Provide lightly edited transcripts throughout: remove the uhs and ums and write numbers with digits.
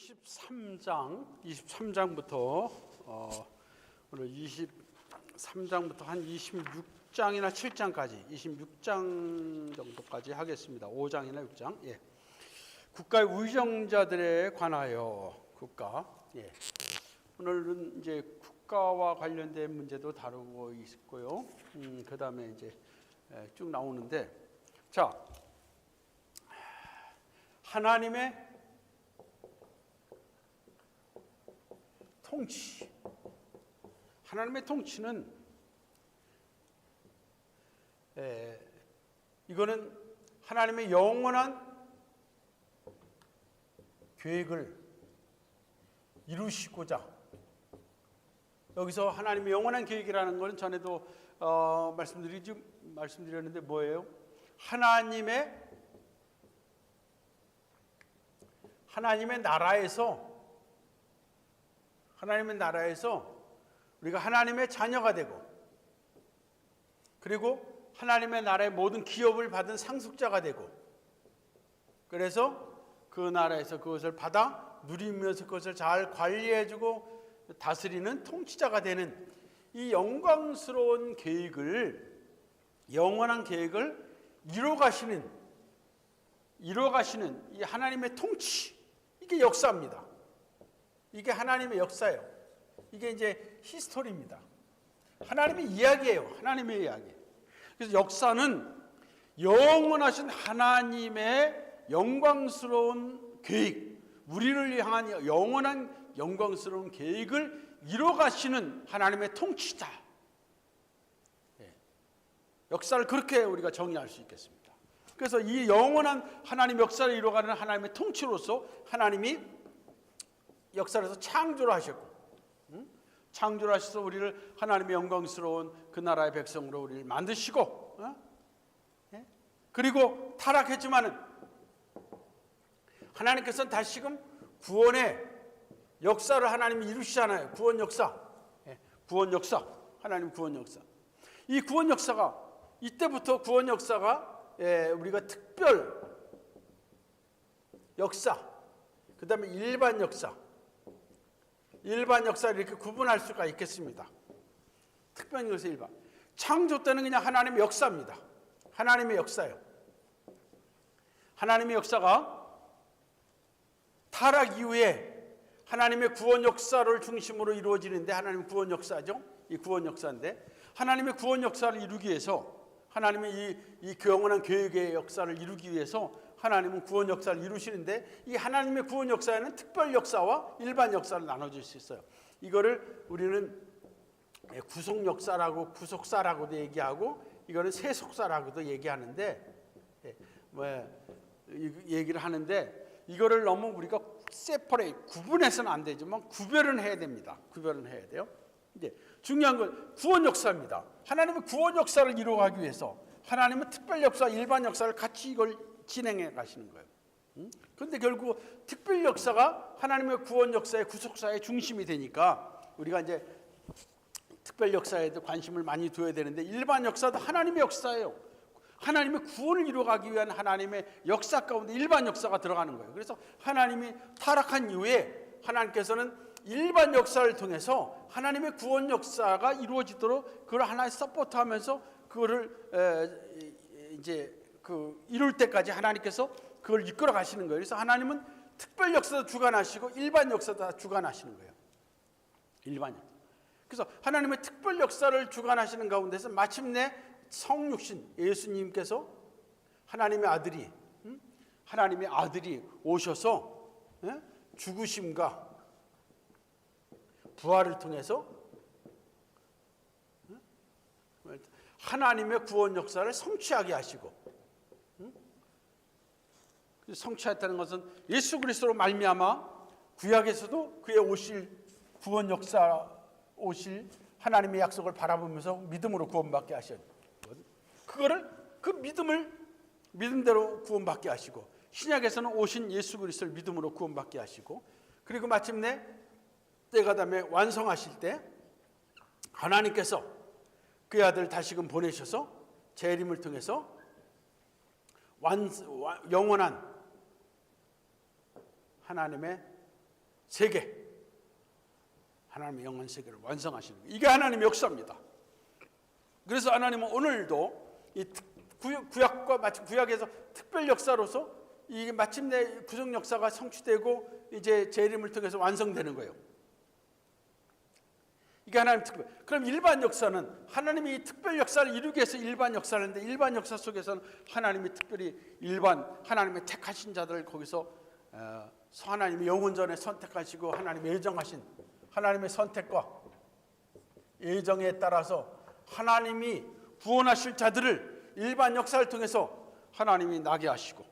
23장부터 오늘 23장부터 한 26장이나 7장까지 26장 정도까지 하겠습니다. 5장이나 6장. 예. 국가의 위정자들에 관하여 국가. 예. 오늘은 이제 국가와 관련된 문제도 다루고 있고요. 그다음에 이제 쭉 나오는데, 자, 하나님의 통치. 하나님의 통치는 이거는 하나님의 영원한 계획을 이루시고자, 여기서 하나님의 영원한 계획이라는 것은 전에도 말씀드렸는데 뭐예요? 하나님의 나라에서 우리가 하나님의 자녀가 되고, 그리고 하나님의 나라의 모든 기업을 받은 상속자가 되고, 그래서 그 나라에서 그것을 받아 누리면서 그것을 잘 관리해주고 다스리는 통치자가 되는 이 영광스러운 계획을, 영원한 계획을 이뤄가시는 이 하나님의 통치, 이게 역사입니다. 이게 하나님의 역사예요. 이게 이제 히스토리입니다. 하나님의 이야기예요. 하나님의 이야기. 그래서 역사는 영원하신 하나님의 영광스러운 계획, 우리를 향한 영원한 영광스러운 계획을 이뤄가시는 하나님의 통치다. 역사를 그렇게 우리가 정의할 수 있겠습니다. 그래서 이 영원한 하나님 역사를 이뤄가는 하나님의 통치로서 하나님이 역사에서 창조를 하셨고, 창조를 하셔서 우리를 하나님의 영광스러운 그 나라의 백성으로 우리를 만드시고, 그리고 타락했지만은 하나님께서는 다시금 구원의 역사를 하나님이 이루시잖아요. 구원 역사. 하나님 구원 역사. 이 구원 역사가, 이때부터 구원 역사가 우리가 특별 역사, 그 다음에 일반 역사를 이렇게 구분할 수가 있겠습니다. 특별 역사, 일반. 창조 때는 그냥 하나님의 역사입니다. 하나님의 역사예요. 하나님의 역사가 타락 이후에 하나님의 구원 역사를 중심으로 이루어지는데, 하나님의 구원 역사죠. 이 구원 역사인데, 하나님의 구원 역사를 이루기 위해서, 하나님의 이 영원한 계획의 역사를 이루기 위해서 하나님은 구원 역사를 이루시는데, 이 하나님의 구원 역사에는 특별 역사와 일반 역사를 나눠줄 수 있어요. 이거를 우리는 구속 역사라고, 구속사라고도 얘기하고, 이거는 세속사라고도 얘기하는데, 얘기를 하는데, 이거를 너무 우리가 구분해서는 안 되지만 구별은 해야 됩니다. 구별은 해야 돼요. 이제 중요한 건 구원 역사입니다. 하나님의 구원 역사를 이루어가기 위해서 하나님은 특별 역사, 일반 역사를 같이 이걸 진행해 가시는 거예요. 그런데 결국 특별 역사가 하나님의 구원 역사의 구속사의 중심이 되니까 우리가 이제 특별 역사에도 관심을 많이 둬야 되는데, 일반 역사도 하나님의 역사예요. 하나님의 구원을 이루어가기 위한 하나님의 역사 가운데 일반 역사가 들어가는 거예요. 그래서 하나님이 타락한 이후에 하나님께서는 일반 역사를 통해서 하나님의 구원 역사가 이루어지도록 그걸 하나의 서포트하면서 그거를 이제 이룰 때까지 하나님께서 그걸 이끌어 가시는 거예요. 그래서 하나님은 특별 역사도 주관하시고 일반 역사도 다 주관하시는 거예요. 일반 역사. 그래서 하나님의 특별 역사를 주관하시는 가운데서 마침내 성육신 예수님께서 하나님의 아들이 오셔서 죽으심과 부활을 통해서 하나님의 구원 역사를 성취하게 하시고, 성취했다는 것은 예수 그리스도로 말미암아 구약에서도 그의 오실 구원 역사, 오실 하나님의 약속을 바라보면서 믿음으로 구원받게 하셨고, 그거를 그 믿음대로 구원받게 하시고, 신약에서는 오신 예수 그리스도를 믿음으로 구원받게 하시고, 그리고 마침내 때가 되매 완성하실 때 하나님께서 그의 아들 다시금 보내셔서 재림을 통해서 영원한 하나님의 세계, 하나님의 영원 세계를 완성하시는 거예요. 이게 하나님의 역사입니다. 그래서 하나님은 오늘도 이 구약과 마치 구약에서 특별 역사로서 이게 마침내 구속 역사가 성취되고 이제 재림을 통해서 완성되는 거예요. 이게 하나님 특별. 그럼 일반 역사는 하나님이 이 특별 역사를 이루기 위해서 일반 역사를 하는데, 일반 역사 속에서는 하나님이 특별히 하나님의 택하신 자들을 거기서 하나님이 영원전에 선택하시고 하나님의 예정하신 하나님의 선택과 예정에 따라서 하나님이 구원하실 자들을 일반 역사를 통해서 하나님이 나게 하시고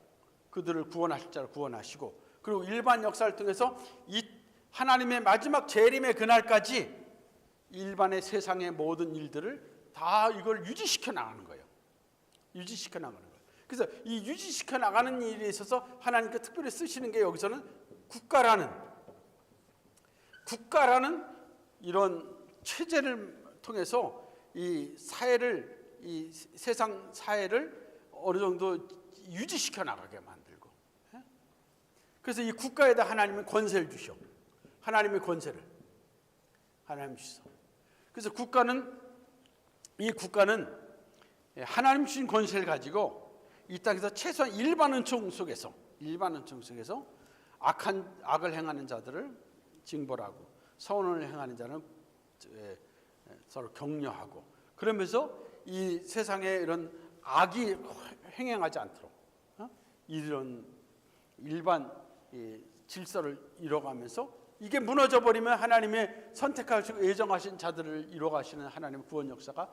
그들을 구원하실 자를 구원하시고, 그리고 일반 역사를 통해서 이 하나님의 마지막 재림의 그날까지 일반의 세상의 모든 일들을 다 이걸 유지시켜 나가는 거예요. 유지시켜 나가는 거예요. 그래서 이 유지시켜 나가는 일에 있어서 하나님께 특별히 쓰시는 게 여기서는 국가라는 이런 체제를 통해서 이 사회를, 이 세상 사회를 어느 정도 유지시켜 나가게 만들고, 그래서 이 국가에다 하나님은 권세를 주셔. 하나님의 권세를 하나님 주셔. 그래서 이 국가는 하나님 주신 권세를 가지고 이 땅에서 최소한 일반 은총 속에서 악을 행하는 자들을 징벌하고 선언을 행하는 자는 서로 격려하고, 그러면서 이 세상에 이런 악이 행행하지 않도록 이런 일반 질서를 이뤄가면서, 이게 무너져 버리면 하나님의 선택하시고 예정하신 자들을 이뤄가시는 하나님의 구원 역사가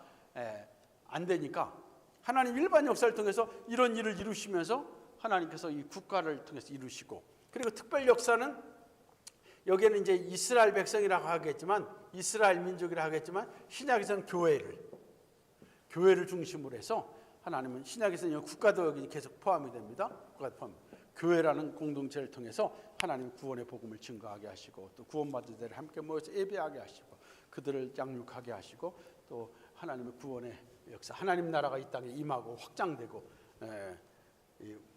안 되니까, 하나님 일반 역사를 통해서 이런 일을 이루시면서 하나님께서 이 국가를 통해서 이루시고, 그리고 특별 역사는 여기에는 이제 이스라엘 백성이라고 하겠지만, 이스라엘 민족이라고 하겠지만, 신약에서는 교회를 중심으로 해서 하나님은, 신약에서는 국가도 여기 계속 포함이 됩니다. 국가도 포함. 교회라는 공동체를 통해서 하나님 구원의 복음을 증거하게 하시고, 또 구원받은 자들을 함께 모여서 예배하게 하시고, 그들을 양육하게 하시고, 또 하나님의 구원의 역사, 하나님 나라가 이 땅에 임하고 확장되고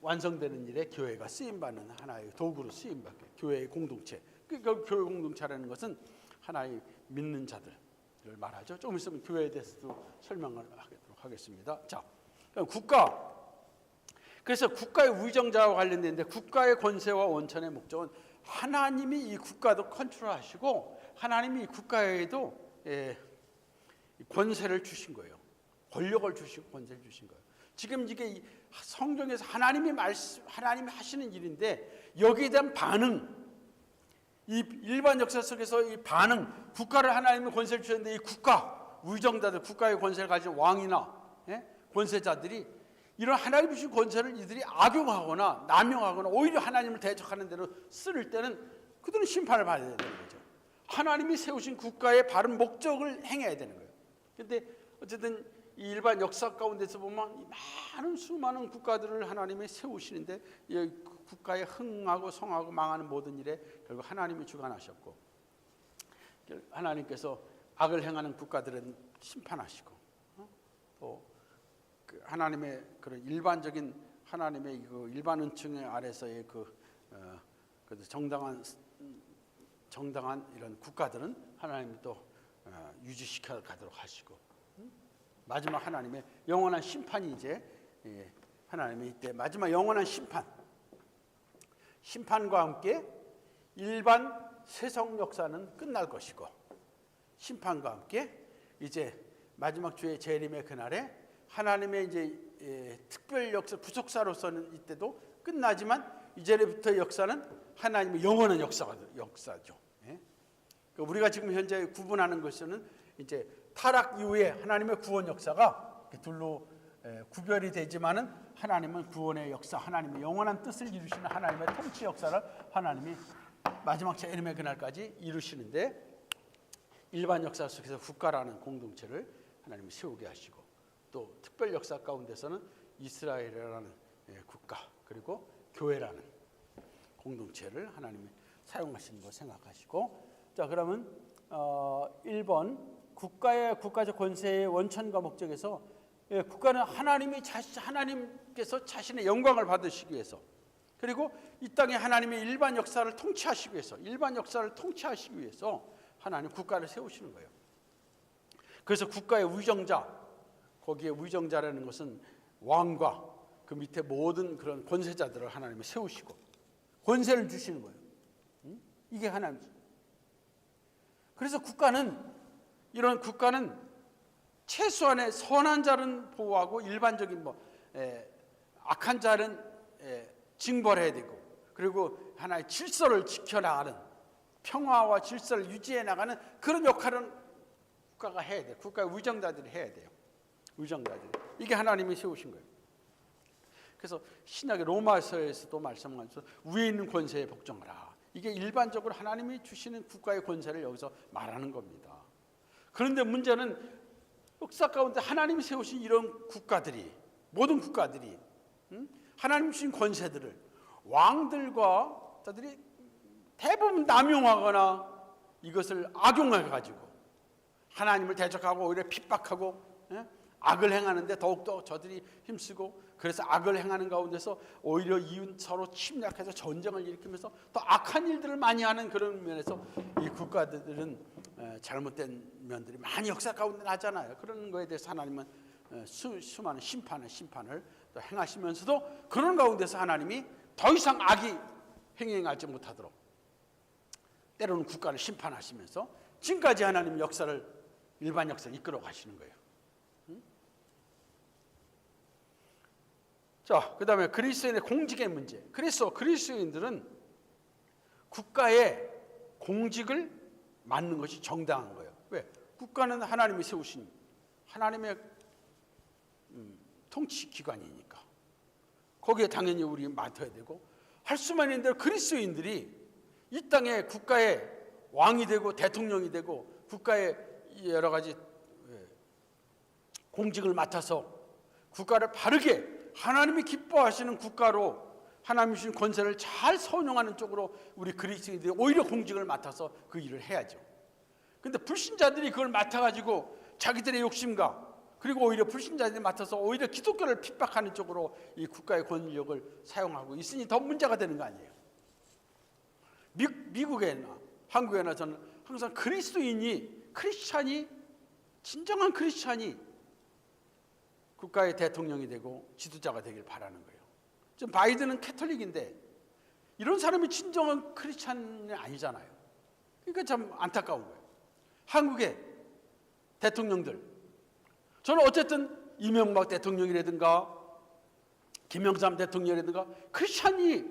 완성되는 일에 교회가 쓰임받는 하나의 도구로 쓰임받게, 교회의 공동체. 그러니까 교회 공동체라는 것은 하나의 믿는 자들을 말하죠. 조금 있으면 교회에 대해서도 설명을 하도록 하겠습니다. 자, 국가. 그래서 국가의 위정자와 관련된데, 국가의 권세와 원천의 목적은 하나님이 이 국가도 컨트롤하시고 하나님이 이 국가에도 권세를 주신 거예요. 권력을 주시고 권세를 주신 거예요. 지금 이게 성경에서 하나님이 하시는 일인데, 여기에 대한 반응, 이 일반 역사 속에서 이 반응, 국가를 하나님이 권세를 주셨는데 이 국가 위정자들, 국가의 권세를 가진 왕이나 권세자들이 이런 하나님 주신 권세를 이들이 악용하거나 남용하거나 오히려 하나님을 대적하는 대로 쓸 때는 그들은 심판을 받아야 되는 거죠. 하나님이 세우신 국가의 바른 목적을 행해야 되는 거예요. 그런데 어쨌든 이 일반 역사 가운데서 보면 많은 수많은 국가들을 하나님이 세우시는데, 이 국가의 흥하고 성하고 망하는 모든 일에 결국 하나님이 주관하셨고, 하나님께서 악을 행하는 국가들은 심판하시고, 또 하나님의 그런 일반적인 하나님의 그 일반 은총 아래서의 정당한 이런 국가들은 하나님이 또 유지시켜 가도록 하시고, 마지막 하나님의 영원한 심판이 이제 하나님의 이때 마지막 영원한 심판과 함께 일반 세상 역사는 끝날 것이고, 심판과 함께 이제 마지막 주의 재림의 그날에 하나님의 이제 특별 역사, 구속사로서는 이때도 끝나지만, 이제부터 역사는 하나님의 영원한 역사죠. 우리가 지금 현재 구분하는 것은 이제 타락 이후에 하나님의 구원 역사가 둘로 구별이 되지만은, 하나님은 구원의 역사, 하나님의 영원한 뜻을 이루시는 하나님의 통치 역사를 하나님이 마지막 재림의 그날까지 이루시는데, 일반 역사 속에서 국가라는 공동체를 하나님이 세우게 하시고, 또 특별 역사 가운데서는 이스라엘이라는 국가, 그리고 교회라는 공동체를 하나님이 사용하시는 걸 생각하시고, 자, 그러면 1번 국가의 국가적 권세의 원천과 목적에서 국가는 하나님께서 자신의 영광을 받으시기 위해서, 그리고 이 땅에 하나님의 일반 역사를 통치하시기 위해서 하나님 국가를 세우시는 거예요. 그래서 국가의 위정자, 거기에 위정자라는 것은 왕과 그 밑에 모든 그런 권세자들을 하나님이 세우시고 권세를 주시는 거예요. 이게 하나님이죠. 그래서 이런 국가는 최소한의 선한 자는 보호하고 일반적인 악한 자는 징벌해야 되고, 그리고 하나의 질서를 지켜나가는, 평화와 질서를 유지해 나가는 그런 역할은 국가가 해야 돼요. 국가의 위정자들이 해야 돼요. 위정자들이. 이게 하나님이 세우신 거예요. 그래서 신약의 로마서에서도 말씀하면서 위에 있는 권세에 복종하라. 이게 일반적으로 하나님이 주시는 국가의 권세를 여기서 말하는 겁니다. 그런데 문제는 역사 가운데 하나님이 세우신 이런 국가들이, 모든 국가들이 하나님 주신 권세들을 왕들과 자들이 대부분 남용하거나 이것을 악용해가지고 하나님을 대적하고 오히려 핍박하고 악을 행하는데 더욱더 저들이 힘쓰고, 그래서 악을 행하는 가운데서 오히려 이웃 서로 침략해서 전쟁을 일으키면서 더 악한 일들을 많이 하는 그런 면에서 이 국가들은 잘못된 면들이 많이 역사 가운데 나잖아요. 그런 거에 대해서 하나님은 수많은 심판을 또 행하시면서도 그런 가운데서 하나님이 더 이상 악이 행하지 못하도록 때로는 국가를 심판하시면서 지금까지 하나님 일반 역사를 이끌어 가시는 거예요. 자, 그 다음에 그리스도인의 공직의 문제. 그래서 그리스도인들은 국가의 공직을 맡는 것이 정당한 거예요. 왜? 국가는 하나님이 세우신 하나님의 통치기관이니까 거기에 당연히 우리 맡아야 되고, 할 수만 있는 대로 그리스도인들이 이 땅에 국가의 왕이 되고 대통령이 되고 국가의 여러 가지 공직을 맡아서 국가를 바르게 하나님이 기뻐하시는 국가로 하나님이 주신 권세를 잘 선용하는 쪽으로 우리 그리스도인들이 오히려 공직을 맡아서 그 일을 해야죠. 그런데 불신자들이 그걸 맡아가지고 자기들의 욕심과, 그리고 오히려 불신자들이 맡아서 오히려 기독교를 핍박하는 쪽으로 이 국가의 권력을 사용하고 있으니 더 문제가 되는 거 아니에요. 미국에나 한국에나 저는 항상 크리스찬이 진정한 크리스찬이 국가의 대통령이 되고 지도자가 되길 바라는 거예요. 지금 바이든은 캐톨릭인데 이런 사람이 진정한 크리스찬이 아니잖아요. 그러니까 참 안타까운 거예요. 한국의 대통령들, 저는 어쨌든 이명박 대통령이라든가 김영삼 대통령이라든가 크리스찬이,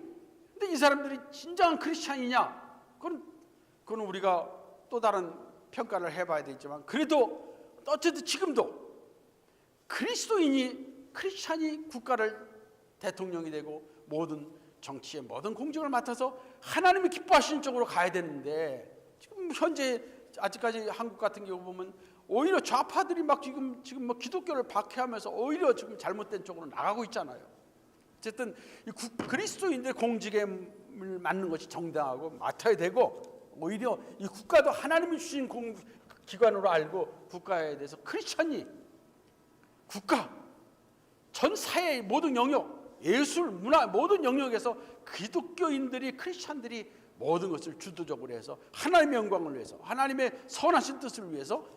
근데 이 사람들이 진정한 크리스찬이냐? 그건 우리가 또 다른 평가를 해봐야 되지만, 그래도 어쨌든 지금도 크리스찬이 국가를 대통령이 되고 모든 정치의 모든 공직을 맡아서 하나님이 기뻐하시는 쪽으로 가야 되는데, 지금 현재 아직까지 한국 같은 경우 보면 오히려 좌파들이 막 지금 뭐 기독교를 박해하면서 오히려 지금 잘못된 쪽으로 나가고 있잖아요. 어쨌든 이 그리스도인들의 공직에 맡는 것이 정당하고 맡아야 되고, 오히려 이 국가도 하나님이 주신 기관으로 알고 국가에 대해서 크리스찬이 국가 전 사회의 모든 영역, 예술, 문화 모든 영역에서 기독교인들이, 크리스찬들이 모든 것을 주도적으로 해서 하나님의 영광을 위해서, 하나님의 선하신 뜻을 위해서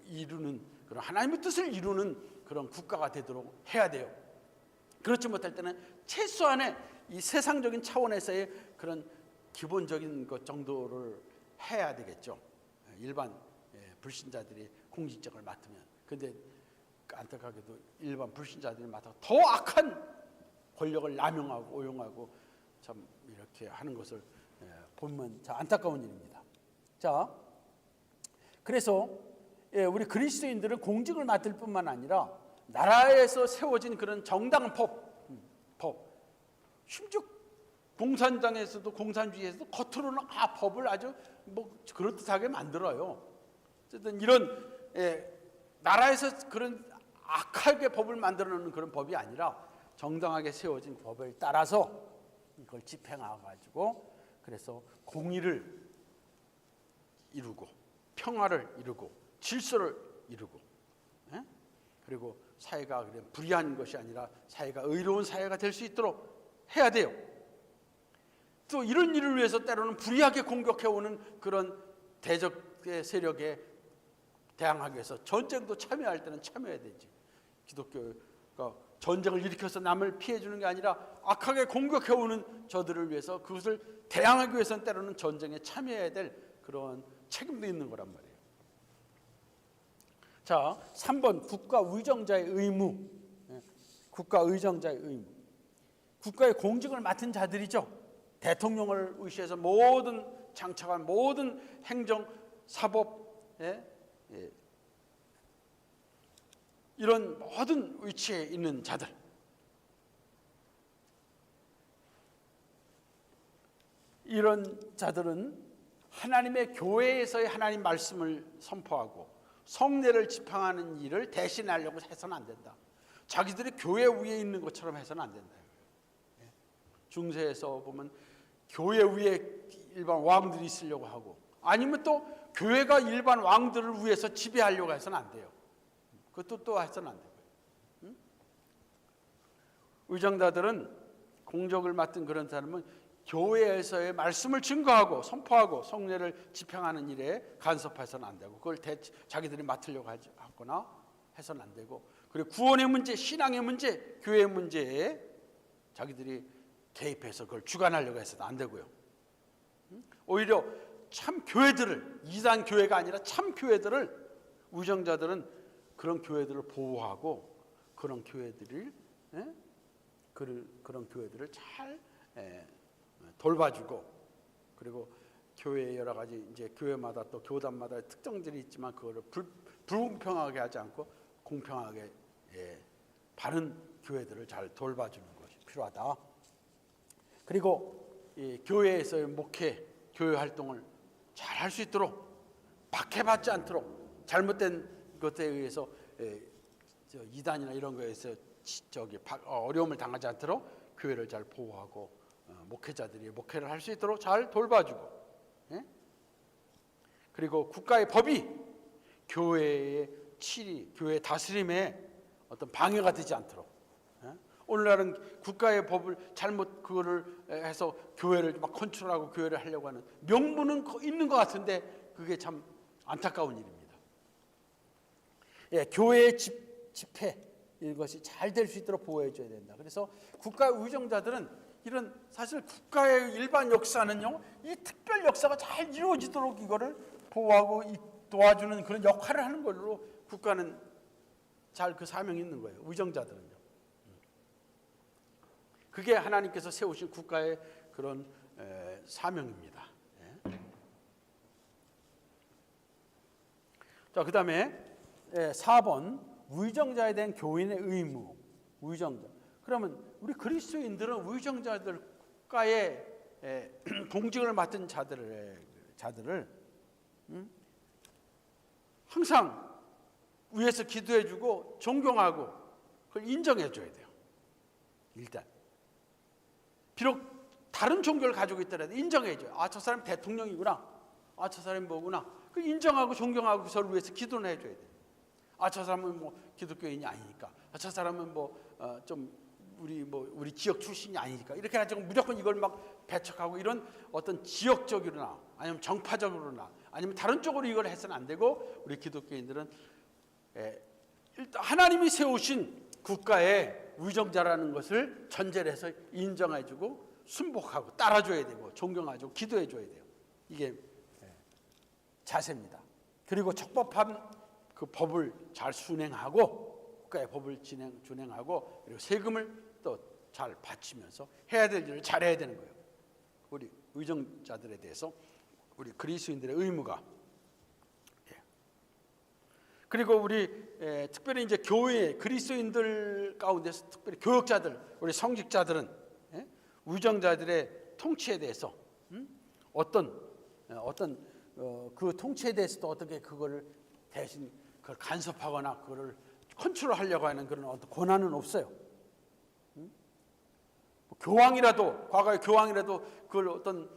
이루는, 그런 하나님의 뜻을 이루는 그런 국가가 되도록 해야 돼요. 그렇지 못할 때는 최소한의 이 세상적인 차원에서의 그런 기본적인 것 정도를 해야 되겠죠. 일반 불신자들이 공직적을 맡으면. 근데 안타깝게도 일반 불신자들이 맡아 더 악한 권력을 남용하고 오용하고 참 이렇게 하는 것을 보면 참 안타까운 일입니다. 자, 그래서 우리 그리스도인들은 공직을 맡을 뿐만 아니라 나라에서 세워진 그런 정당한 법, 심지어 공산당에서도, 공산주의에서도 겉으로는 법을 아주 뭐 그럴듯하게 만들어요. 어쨌든 이런 나라에서 그런 악하게 법을 만들어놓는 그런 법이 아니라 정당하게 세워진 법을 따라서 이걸 집행해가지고, 그래서 공의를 이루고 평화를 이루고 질서를 이루고, 그리고 사회가 불의한 것이 아니라 사회가 의로운 사회가 될 수 있도록 해야 돼요. 또 이런 일을 위해서 때로는 불의하게 공격해오는 그런 대적의 세력에 대항하기 위해서 전쟁도 참여할 때는 참여해야 되지. 기독교가 전쟁을 일으켜서 남을 피해주는 게 아니라 악하게 공격해오는 저들을 위해서 그것을 대항하기 위해서는 때로는 전쟁에 참여해야 될 그런 책임도 있는 거란 말이에요. 자, 3번 국가의정자의 의무. 국가의정자의 의무. 국가의 공직을 맡은 자들이죠. 대통령을 의시해서 모든 장차관, 모든 행정, 사법, 이런 모든 위치에 있는 자들. 이런 자들은 하나님의 교회에서의 하나님 말씀을 선포하고 성례를 집행하는 일을 대신하려고 해서는 안 된다. 자기들이 교회 위에 있는 것처럼 해서는 안 된다. 중세에서 보면 교회 위에 일반 왕들이 있으려고 하고, 아니면 또 교회가 일반 왕들을 위해서 지배하려고 해서는 안 돼요. 그것도 또 해서는 안 되고요. 의정자들은 공적을 맡은 그런 사람은 교회에서의 말씀을 증거하고 선포하고 성례를 집행하는 일에 간섭해서는 안 되고, 그걸 자기들이 맡으려고 하거나 해서는 안 되고, 그리고 구원의 문제, 신앙의 문제, 교회의 문제에 자기들이 개입해서 그걸 주관하려고 해서는 안 되고요. 오히려 참 교회들을, 이단 교회가 아니라 참 교회들을, 의정자들은 그런 교회들을 보호하고 그런 교회들을 잘 돌봐주고, 그리고 교회의 여러 가지 이제 교회마다 또 교단마다 특징들이 있지만 그거를 불공평하게 하지 않고 공평하게 바른 교회들을 잘 돌봐주는 것이 필요하다. 그리고 이 교회에서의 목회, 교회 활동을 잘 할 수 있도록 박해받지 않도록 잘못된 것에 의해서 이단이나 이런 거에서 어려움을 당하지 않도록 교회를 잘 보호하고 목회자들이 목회를 할 수 있도록 잘 돌봐주고, 그리고 국가의 법이 교회의 치리, 교회 다스림에 어떤 방해가 되지 않도록. 오늘날은 국가의 법을 잘못 그거를 해서 교회를 막 컨트롤하고 교회를 하려고 하는 명분은 있는 것 같은데 그게 참 안타까운 일입니다. 교회의 집회 이것이 잘 될 수 있도록 보호해 줘야 된다. 그래서 국가의 의정자들은 이런 사실 국가의 일반 역사는요, 이 특별 역사가 잘 이루어지도록 이거를 보호하고 도와주는 그런 역할을 하는 걸로 국가는 잘 그 사명이 있는 거예요. 의정자들은요. 그게 하나님께서 세우신 국가의 그런 사명입니다. 자, 그 다음에 4번 의정자에 대한 교인의 의무. 의정자. 그러면 우리 그리스도인들은 의정자들 국가의 공직을 맡은 자들을 항상 위에서 기도해주고 존경하고 그걸 인정해줘야 돼요. 일단 비록 다른 종교를 가지고 있더라도 인정해줘요. 아, 저 사람 대통령이구나. 아, 저 사람이 뭐구나. 그 인정하고 존경하고 저를 위해서 기도는 해줘야 돼요. 아, 저 사람은 뭐 기독교인이 아니니까. 아, 저 사람은 우리 지역 출신이 아니니까. 이렇게 가지고 무조건 이걸 막 배척하고 이런 어떤 지역적으로나 아니면 정파적으로나 아니면 다른 쪽으로 이걸 해서는 안 되고, 우리 기독교인들은 일단 하나님이 세우신 국가의 의정자라는 것을 전제를 해서 인정해주고 순복하고 따라줘야 되고 존경해주고 기도해줘야 돼요. 이게 자세입니다. 그리고 적법한 그 법을 잘 순행하고 국가의 법을 준행하고 그리고 세금을 또 잘 바치면서 해야 될 일을 잘해야 되는 거예요. 우리 의정자들에 대해서 우리 그리스도인들의 의무가. 그리고 우리 특별히 이제 교회 그리스도인들 가운데서 특별히 교역자들, 우리 성직자들은 의정자들의 통치에 대해서 어떤 그 통치에 대해서도 어떻게 그거를 대신 그걸 간섭하거나 그거를 컨트롤하려고 하는 그런 어떤 권한은 없어요. 교황이라도, 과거의 교황이라도 그걸 어떤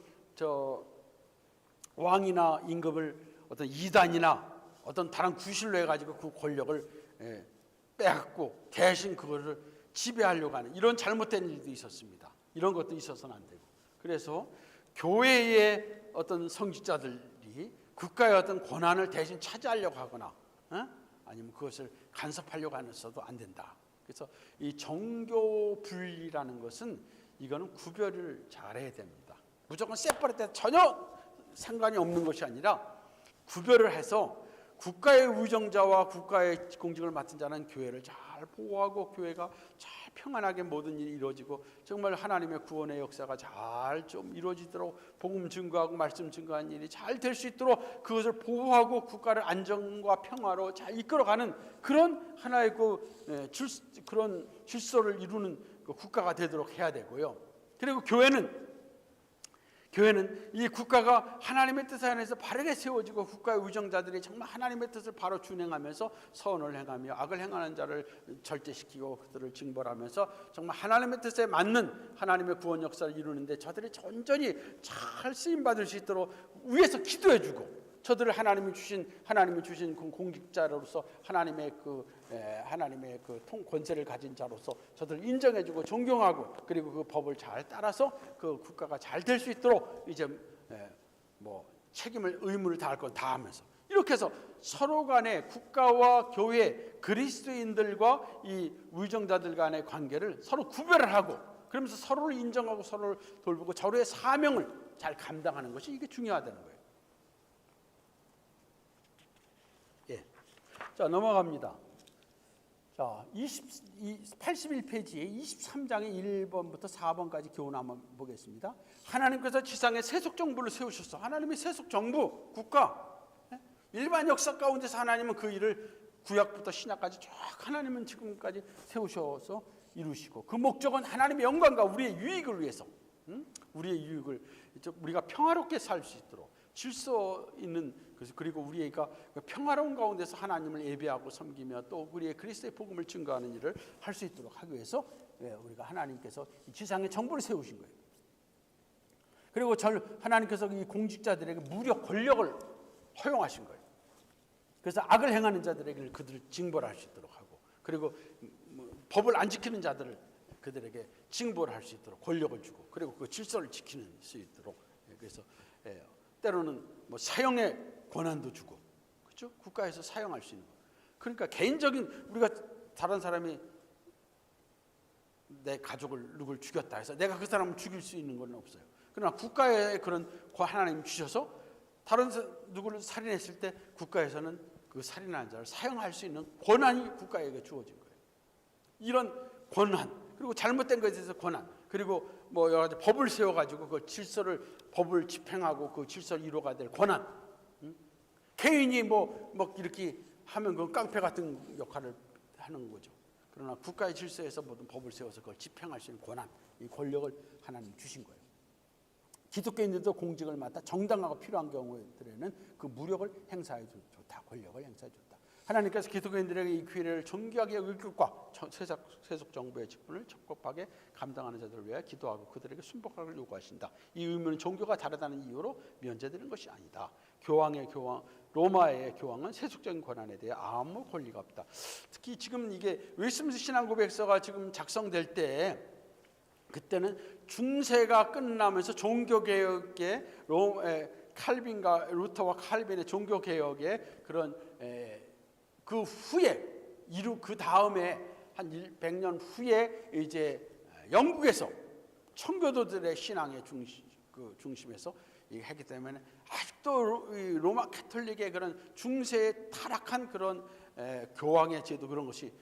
왕이나 임금을 어떤 이단이나 어떤 다른 구실로 해가지고 그 권력을 빼앗고 대신 그거를 지배하려고 하는 이런 잘못된 일도 있었습니다. 이런 것도 있어서는 안 되고, 그래서 교회의 어떤 성직자들이 국가의 어떤 권한을 대신 차지하려고 하거나 아니면 그것을 간섭하려고 하면서도 안 된다. 그래서 이 정교 분리라는 것은 이거는 구별을 잘해야 됩니다. 무조건 세퍼레이트 전혀 상관이 없는 것이 아니라 구별을 해서 국가의 의정자와 국가의 공직을 맡은 자는 교회를 잘 보호하고 교회가 잘 평안하게 모든 일이 이루어지고 정말 하나님의 구원의 역사가 잘 좀 이루어지도록 복음 증거하고 말씀 증거하는 일이 잘 될 수 있도록 그것을 보호하고 국가를 안정과 평화로 잘 이끌어가는 그런 하나의 그런 질서를 이루는 그 국가가 되도록 해야 되고요. 그리고 교회는 이 국가가 하나님의 뜻 안에서 바르게 세워지고 국가의 의정자들이 정말 하나님의 뜻을 바로 준행하면서 선을 행하며 악을 행하는 자를 절제시키고 그들을 징벌하면서 정말 하나님의 뜻에 맞는 하나님의 구원 역사를 이루는데 저들이 온전히 잘 쓰임 받을 수 있도록 위에서 기도해주고 저들을 하나님이 주신 공직자로서 하나님의 그 권세를 가진 자로서 저들을 인정해주고 존경하고 그리고 그 법을 잘 따라서 그 국가가 잘 될 수 있도록 이제 책임을 의무를 다할 건 다 하면서 이렇게 해서 서로 간의 국가와 교회 그리스도인들과 이 의정자들 간의 관계를 서로 구별을 하고 그러면서 서로를 인정하고 서로를 돌보고 서로의 사명을 잘 감당하는 것이 이게 중요하다는 거예요. 자, 넘어갑니다. 자, 81페이지에 23장의 1번부터 4번까지 교훈 한번 보겠습니다. 하나님께서 지상에 세속 정부를 세우셨어. 하나님의 세속 정부, 국가. 일반 역사 가운데서 하나님은 그 일을 구약부터 신약까지 쭉 하나님은 지금까지 세우셔서 이루시고 그 목적은 하나님의 영광과 우리의 유익을 위해서 우리의 유익을 우리가 평화롭게 살 수 있도록 질서 있는 그리고 우리가 평화로운 가운데서 하나님을 예배하고 섬기며 또 우리의 그리스도의 복음을 증거하는 일을 할 수 있도록 하기 위해서 우리가 하나님께서 지상에 정부를 세우신 거예요. 그리고 하나님께서 이 공직자들에게 무력 권력을 허용하신 거예요. 그래서 악을 행하는 자들에게 그들을 징벌할 수 있도록 하고 그리고 법을 안 지키는 자들을 그들에게 징벌할 수 있도록 권력을 주고 그리고 그 질서를 지키는 수 있도록 그래서 때로는 사형의 권한도 주고 그렇죠? 국가에서 사용할 수 있는 거. 그러니까 개인적인 우리가 다른 사람이 내 가족을 누굴 죽였다 해서 내가 그 사람을 죽일 수 있는 건 없어요. 그러나 국가에 그런 하나님 주셔서 다른 누구를 살인했을 때 국가에서는 그 살인한 자를 사용할 수 있는 권한이 국가에게 주어진 거예요. 이런 권한 그리고 잘못된 것에 대해서 권한 그리고 여러 가지 법을 세워가지고 그 법을 집행하고 그 질서를 이루어가야 될 권한. 개인이 이렇게 하면 그 깡패 같은 역할을 하는 거죠. 그러나 국가의 질서에서 모든 법을 세워서 그걸 집행할 수 있는 권한, 이 권력을 하나님 주신 거예요. 기독교인들도 공직을 맡아 정당하고 필요한 경우에는 그 무력을 행사해 줬다. 권력을 행사해 줬다. 하나님께서 기독교인들에게 이 기회를 존귀하게 의식과 세속 정부의 직분을 적법하게 감당하는 자들을 위해 기도하고 그들에게 순복하기를 요구하신다. 이 의무는 종교가 다르다는 이유로 면제되는 것이 아니다. 로마의 교황은 세속적인 권한에 대해 아무 권리가 없다. 특히 지금 이게 웨스트민스터 신앙고백서가 지금 작성될 때 그때는 중세가 끝나면서 종교개혁의 칼빈과 루터와 칼빈의 종교개혁의 그런 그 후에 그 다음에 한 100년 후에 이제 영국에서 청교도들의 신앙의 중심에서 했기 때문에 아직도 로마 캐톨릭의 그런 중세에 타락한 그런 교황의 제도 그런 것이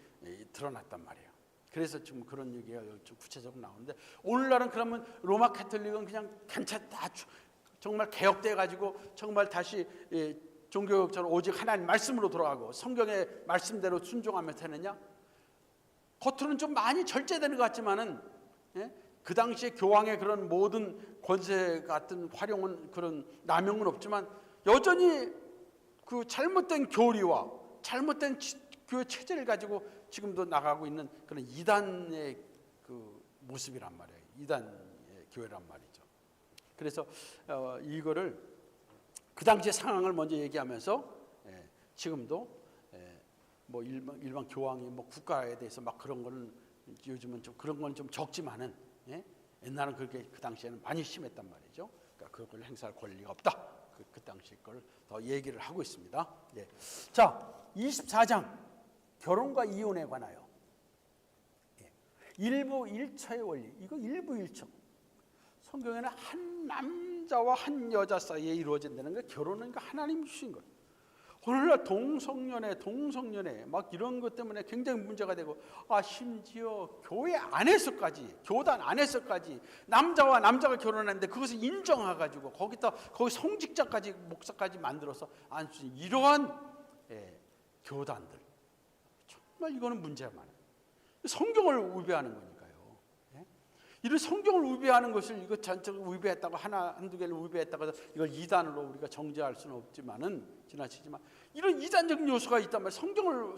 드러났단 말이에요. 그래서 지금 그런 얘기가 좀 구체적으로 나오는데 오늘날은 그러면 로마 캐톨릭은 그냥 괜찮다 정말 개혁돼 가지고 정말 다시 종교적으로 오직 하나님 말씀으로 돌아가고 성경의 말씀대로 순종하면서 되느냐? 겉으로는 좀 많이 절제되는 것 같지만은 그 당시에 교황의 그런 모든 권세 같은 활용은 그런 남용은 없지만 여전히 그 잘못된 교리와 잘못된 교회 체제를 가지고 지금도 나가고 있는 그런 이단의 그 모습이란 말이에요. 이단의 교회란 말이죠. 그래서 이거를 그 당시의 상황을 먼저 얘기하면서 지금도 일반 교황이 국가에 대해서 막 그런 거는 요즘은 좀 그런 건 좀 적지만은 옛날은 그렇게 그 당시에는 많이 심했단 말이죠. 그러니까 그걸 행사할 권리가 없다. 그 당시 걸 더 얘기를 하고 있습니다. 예. 자, 24장 결혼과 이혼에 관하여 일부 일처의 원리. 이거 일부 일처. 성경에는 한 남자와 한 여자 사이에 이루어진다는 게 결혼은 하나님이 주신 거예요. 오늘날 동성연애 막 이런 것 때문에 굉장히 문제가 되고, 심지어 교회 안에서까지, 교단 안에서까지 남자와 남자가 결혼하는데 그것을 인정해가지고 거기 성직자까지 목사까지 만들어서 안수진 이러한 교단들, 정말 이거는 문제가 많아요. 성경을 위배하는 거니까요. 이런 성경을 위배하는 것을 이거 전적으로 위배했다고 한두 개를 위배했다고 해서 이걸 이단으로 우리가 정죄할 수는 없지만은 지나치지만 이런 이단적인 요소가 있단 말이에요.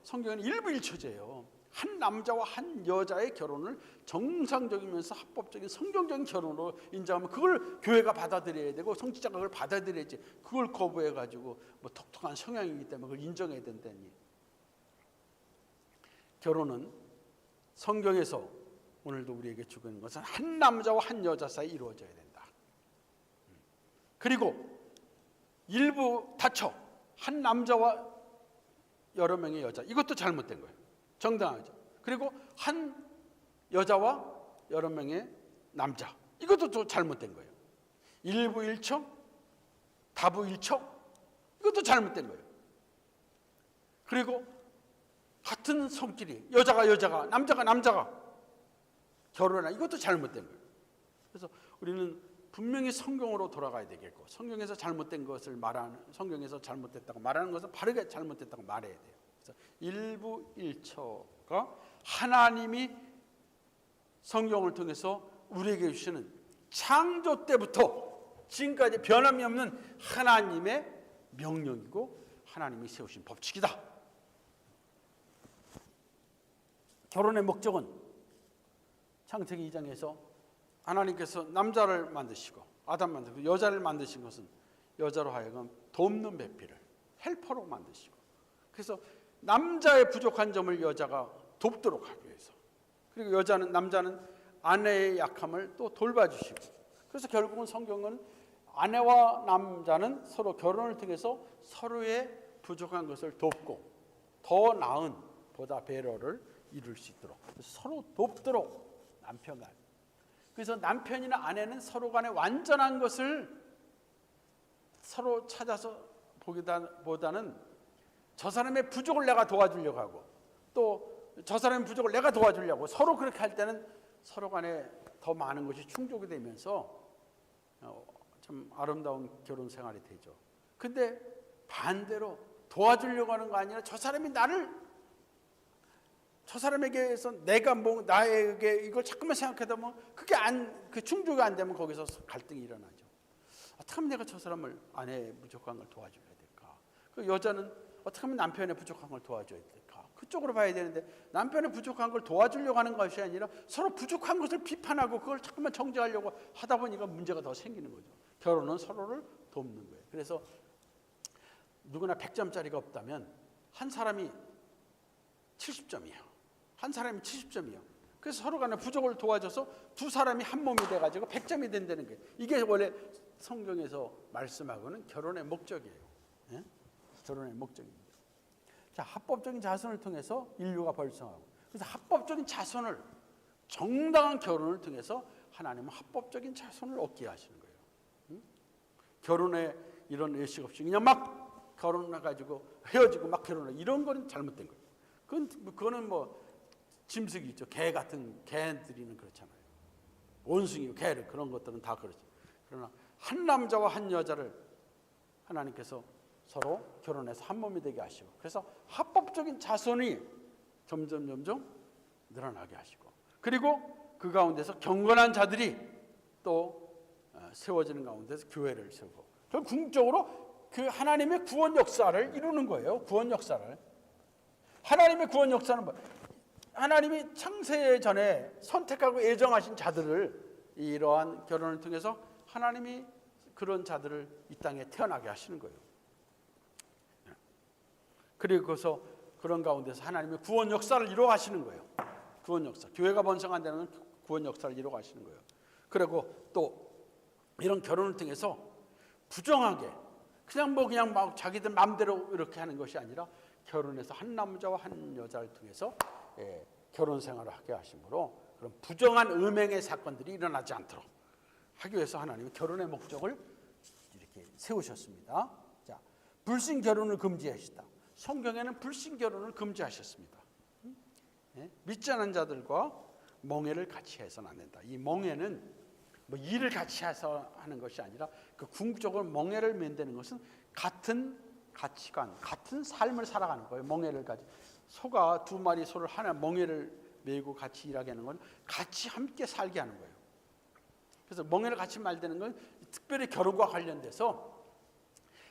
성경에는 일부일처제예요. 한 남자와 한 여자의 결혼을 정상적이면서 합법적인 성경적인 결혼으로 인정하면 그걸 교회가 받아들여야 되고 성직자가 그걸 받아들여야지, 그걸 거부해 가지고 뭐 독특한 성향이기 때문에 그걸 인정해야 된다니. 결혼은 성경에서 오늘도 우리에게 주고 있는 것은 한 남자와 한 여자 사이 이루어져야 된다. 그리고 일부 다처, 한 남자와 여러 명의 여자, 이것도 잘못된 거예요. 정당하죠. 그리고 한 여자와 여러 명의 남자, 이것도 또 잘못된 거예요. 일부 일척, 다부 일척, 이것도 잘못된 거예요. 그리고 같은 성끼리 여자가 남자가 결혼하나, 이것도 잘못된 거예요. 그래서 우리는 분명히 성경으로 돌아가야 되겠고, 성경에서 잘못된 것을 말하는, 성경에서 잘못됐다고 말하는 것은 바르게 잘못됐다고 말해야 돼요. 그래서 일부 일처가 하나님이 성경을 통해서 우리에게 주시는 창조 때부터 지금까지 변함이 없는 하나님의 명령이고 하나님이 세우신 법칙이다. 결혼의 목적은 창세기 2장에서 하나님께서 남자를 만드시고 아담 만드시고 여자를 만드신 것은 여자로 하여금 돕는 배필을, 헬퍼로 만드시고, 그래서 남자의 부족한 점을 여자가 돕도록 하기 위해서, 그리고 남자는 아내의 약함을 또 돌봐주시고, 그래서 결국은 성경은 아내와 남자는 서로 결혼을 통해서 서로의 부족한 것을 돕고 더 나은 보다 배려를 이룰 수 있도록 서로 돕도록 남편 간. 그래서 남편이나 아내는 서로 간에 완전한 것을 서로 찾아서 보기보다는 저 사람의 부족을 내가 도와주려고 하고 또 저 사람의 부족을 내가 도와주려고, 서로 그렇게 할 때는 서로 간에 더 많은 것이 충족이 되면서 참 아름다운 결혼 생활이 되죠. 근데 반대로 도와주려고 하는 거 아니라 저 사람에게서 내가 나에게 이걸 자꾸만 생각하다 보면 그게 충족이 안 되면 거기서 갈등이 일어나죠. 어떻게 하면 내가 저 사람을, 아내의 부족한 걸 도와줘야 될까? 그 여자는 어떻게 하면 남편의 부족한 걸 도와줘야 될까? 그쪽으로 봐야 되는데 남편의 부족한 걸 도와주려고 하는 것이 아니라 서로 부족한 것을 비판하고 그걸 자꾸만 정죄하려고 하다 보니까 문제가 더 생기는 거죠. 결혼은 서로를 돕는 거예요. 그래서 누구나 100점짜리가 없다면 한 사람이 70점이에요. 한 사람이 70점이에요. 그래서 서로 간에 부족을 도와줘서 두 사람이 한 몸이 돼가지고 100점이 된다는 거예요. 이게 원래 성경에서 말씀하고는 결혼의 목적이에요. 예? 결혼의 목적입니다. 자, 합법적인 자손을 통해서 인류가 번성하고, 그래서 합법적인 자손을, 정당한 결혼을 통해서 하나님은 합법적인 자손을 얻게 하시는 거예요. 결혼에 이런 의식 없이 그냥 막 결혼해가지고 헤어지고 막 결혼해, 이런 거는 잘못된 거예요. 그거는 뭐 짐승이 있죠. 개들이는 그렇잖아요. 원숭이, 개를, 그런 것들은 다 그렇죠. 그러나 한 남자와 한 여자를 하나님께서 서로 결혼해서 한 몸이 되게 하시고, 그래서 합법적인 자손이 점점 늘어나게 하시고, 그리고 그 가운데서 경건한 자들이 또 세워지는 가운데서 교회를 세우고, 궁극적으로 그 하나님의 구원 역사를 이루는 거예요. 구원 역사를. 하나님의 구원 역사는 뭐? 하나님이 창세 전에 선택하고 예정하신 자들을, 이러한 결혼을 통해서 하나님이 그런 자들을 이 땅에 태어나게 하시는 거예요. 그리고서 그런 가운데서 하나님의 구원 역사를 이루어 가시는 거예요. 구원 역사. 교회가 번성한다는 건 구원 역사를 이루어가시는 거예요. 그리고 또 이런 결혼을 통해서 부정하게 그냥 막 자기들 마음대로 이렇게 하는 것이 아니라 결혼해서 한 남자와 한 여자를 통해서 결혼 생활을 하게 하심으로 그런 부정한 음행의 사건들이 일어나지 않도록 하기 위해서 하나님은 결혼의 목적을 이렇게 세우셨습니다. 자, 불신 결혼을 금지하시다. 성경에는 불신 결혼을 금지하셨습니다. 믿지 않은 자들과 멍해를 같이 해서는 안 된다. 이 멍해는 뭐 일을 같이 해서 하는 것이 아니라 그 궁극적으로 멍해를 맺는 것은 같은 가치관, 같은 삶을 살아가는 거예요. 멍해를 가지. 소가 두 마리 소를 하나 멍해를 메고 같이 일하게 하는 건 같이 함께 살게 하는 거예요. 그래서 멍해를 같이 말되는 건 특별히 결혼과 관련돼서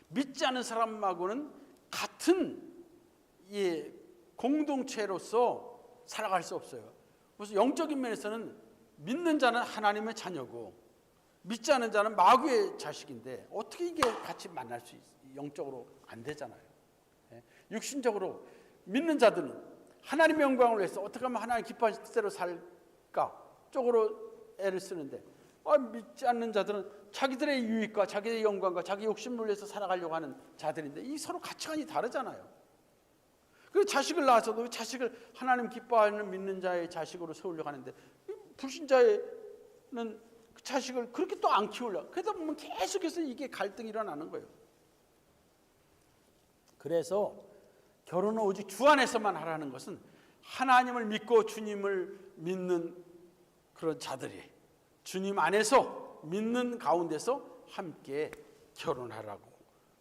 믿지 않은 사람하고는 같은 공동체로서 살아갈 수 없어요. 그래서 영적인 면에서는 믿는 자는 하나님의 자녀고 믿지 않은 자는 마귀의 자식인데 어떻게 이게 같이 만날 수 있어요? 영적으로 안 되잖아요. 육신적으로 믿는 자들은 하나님의 영광을 위해서 어떻게 하면 하나님 기뻐하실 대로 살까 쪽으로 애를 쓰는데 믿지 않는 자들은 자기들의 유익과 자기의 영광과 자기 욕심을 위해서 살아가려고 하는 자들인데 이 서로 가치관이 다르잖아요. 그래서 자식을 낳아서도 자식을 하나님 기뻐하는 믿는 자의 자식으로 세우려고 하는데 불신자는 그 자식을 그렇게 또 안 키우려고 그러다 보면 계속해서 이게 갈등이 일어나는 거예요. 그래서 결혼은 오직 주 안에서만 하라는 것은 하나님을 믿고 주님을 믿는 그런 자들이 주님 안에서 믿는 가운데서 함께 결혼하라고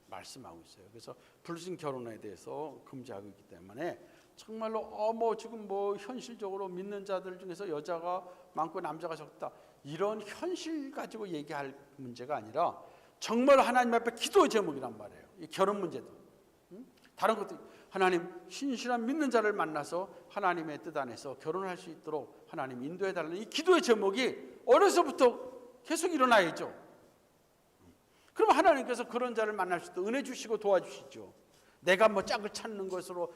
말씀하고 있어요. 그래서 불신 결혼에 대해서 금지하고 있기 때문에 정말로 지금 현실적으로 믿는 자들 중에서 여자가 많고 남자가 적다 이런 현실 가지고 얘기할 문제가 아니라 정말 하나님 앞에 기도의 제목이란 말이에요. 이 결혼 문제도 다른 것도 하나님 신실한 믿는 자를 만나서 하나님의 뜻 안에서 결혼할 수 있도록 하나님 인도해 달라는 이 기도의 제목이 어려서부터 계속 일어나야죠. 그럼 하나님께서 그런 자를 만날 수 있도록 은혜 주시고 도와주시죠. 내가 짝을 찾는 것으로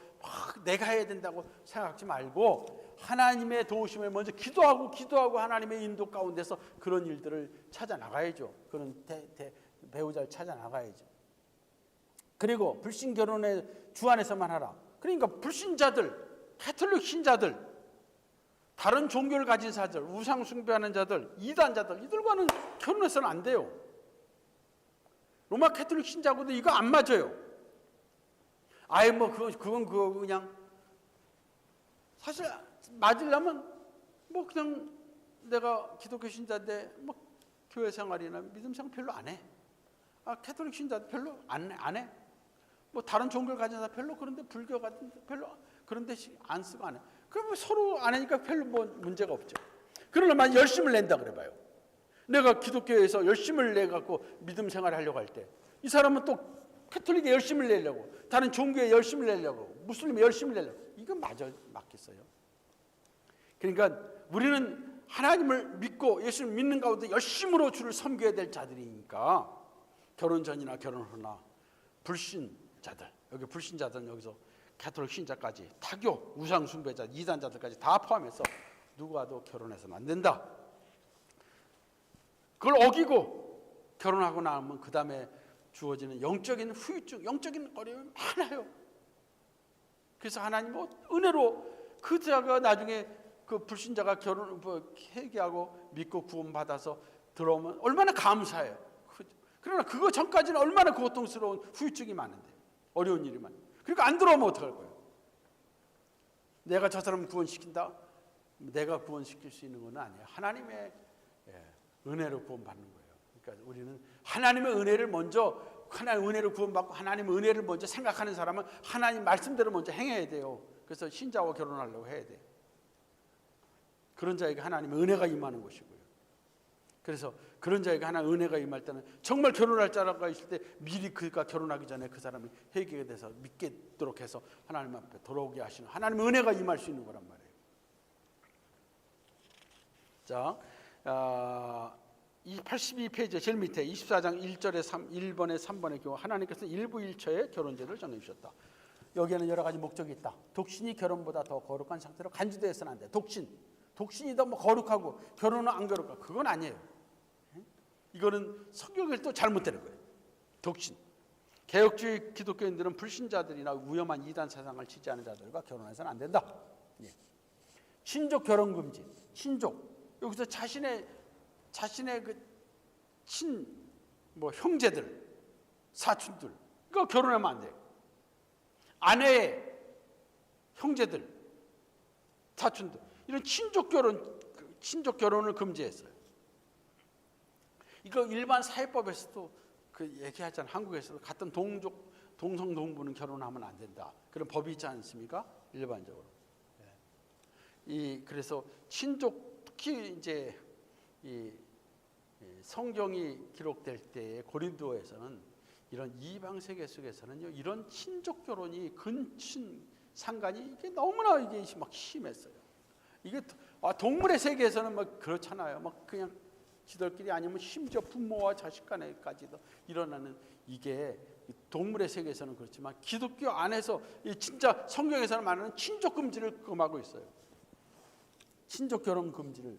내가 해야 된다고 생각하지 말고 하나님의 도우심을 먼저 기도하고 하나님의 인도 가운데서 그런 일들을 찾아 나가야죠. 그런 배우자를 찾아 나가야죠. 그리고 불신 결혼의 주 안에서만 하라. 그러니까 불신자들, 가톨릭 신자들, 다른 종교를 가진 자들, 우상 숭배하는 자들, 이단자들 이들과는 결혼해서는 안 돼요. 로마 가톨릭 신자하고도 이거 안 맞아요. 그건 그냥 사실 맞으려면 그냥 내가 기독교 신자인데 교회 생활이나 믿음 생활 별로 안 해. 가톨릭 신자 별로 안 해. 다른 종교를 가진 사람 별로 그런데 불교 같은 별로 그런데 안 쓰고 안 해. 그럼 서로 안 하니까 별로 문제가 없죠. 그러려면 열심을 낸다 그래봐요. 내가 기독교에서 열심을 내갖고 믿음 생활을 하려고 할 때 이 사람은 또 가톨릭에 열심을 내려고 다른 종교에 열심을 내려고 무슬림에 열심을 내려고 이건 맞겠어요. 그러니까 우리는 하나님을 믿고 예수를 믿는 가운데 열심으로 주를 섬겨야 될 자들이니까 결혼 전이나 결혼 후나 불신자들 여기 불신자들은 여기서 가톨릭 신자까지 타교 우상 숭배자 이단자들까지 다 포함해서 누구와도 결혼해서는 안 된다. 그걸 어기고 결혼하고 나면 그 다음에 주어지는 영적인 후유증, 영적인 어려움이 많아요. 그래서 하나님 은혜로 그 자가 나중에 그 불신자가 회개하고 믿고 구원받아서 들어오면 얼마나 감사해요. 그러나 그거 전까지는 얼마나 고통스러운 후유증이 많은데 어려운 일이 많은데 그러니까 안 들어오면 어떡할 거예요. 내가 저 사람 구원시킨다? 내가 구원시킬 수 있는 건 아니에요. 하나님의 은혜로 구원받는 거예요. 그러니까 우리는 하나님의 은혜를 먼저 하나님의 은혜를 구원받고 하나님의 은혜를 먼저 생각하는 사람은 하나님 말씀대로 먼저 행해야 돼요. 그래서 신자와 결혼하려고 해야 돼요. 그런 자에게 하나님의 은혜가 임하는 것이고요. 그래서 그런 자에게 하나님의 은혜가 임할 때는 정말 결혼할 자가 있을 때 미리 그가 결혼하기 전에 그 사람이 회개가 돼서 믿도록 해서 하나님 앞에 돌아오게 하시는 하나님의 은혜가 임할 수 있는 거란 말이에요. 자, 이 82페이지 제일 밑에 24장 1번에 3번의 경우 하나님께서 일부 일처의 결혼제를 정해주셨다. 여기에는 여러 가지 목적이 있다. 독신이 결혼보다 더 거룩한 상태로 간주되어서는 안 돼. 독신 독신이다 뭐 거룩하고 결혼은 안 거룩하고 그건 아니에요. 이거는 성경에서 또 잘못되는 거예요. 독신. 개혁주의 기독교인들은 불신자들이나 위험한 이단 사상을 지지하는 자들과 결혼해서는 안 된다. 예. 친족 결혼 금지. 친족. 여기서 자신의 뭐 형제들, 사촌들 이거 결혼하면 안 돼요. 아내의 형제들, 사촌들 이런 친족 결혼을 금지했어요. 이거 일반 사회법에서도 그 얘기하잖아요. 한국에서도 같은 동성 동부는 결혼하면 안 된다. 그런 법이 있지 않습니까? 일반적으로. 그래서 친족 특히 이제 이 성경이 기록될 때에 고린도에서는 이런 이방 세계 속에서는요 이런 친족 결혼이 근친 상간이 이게 너무나 이게 막 심했어요. 이게 동물의 세계에서는 막 그렇잖아요. 막 그냥 지들끼리 아니면 심지어 부모와 자식 간에까지도 일어나는 이게 동물의 세계에서는 그렇지만 기독교 안에서 진짜 성경에서는 말하는 친족 금지를 금하고 있어요. 친족 결혼 금지를.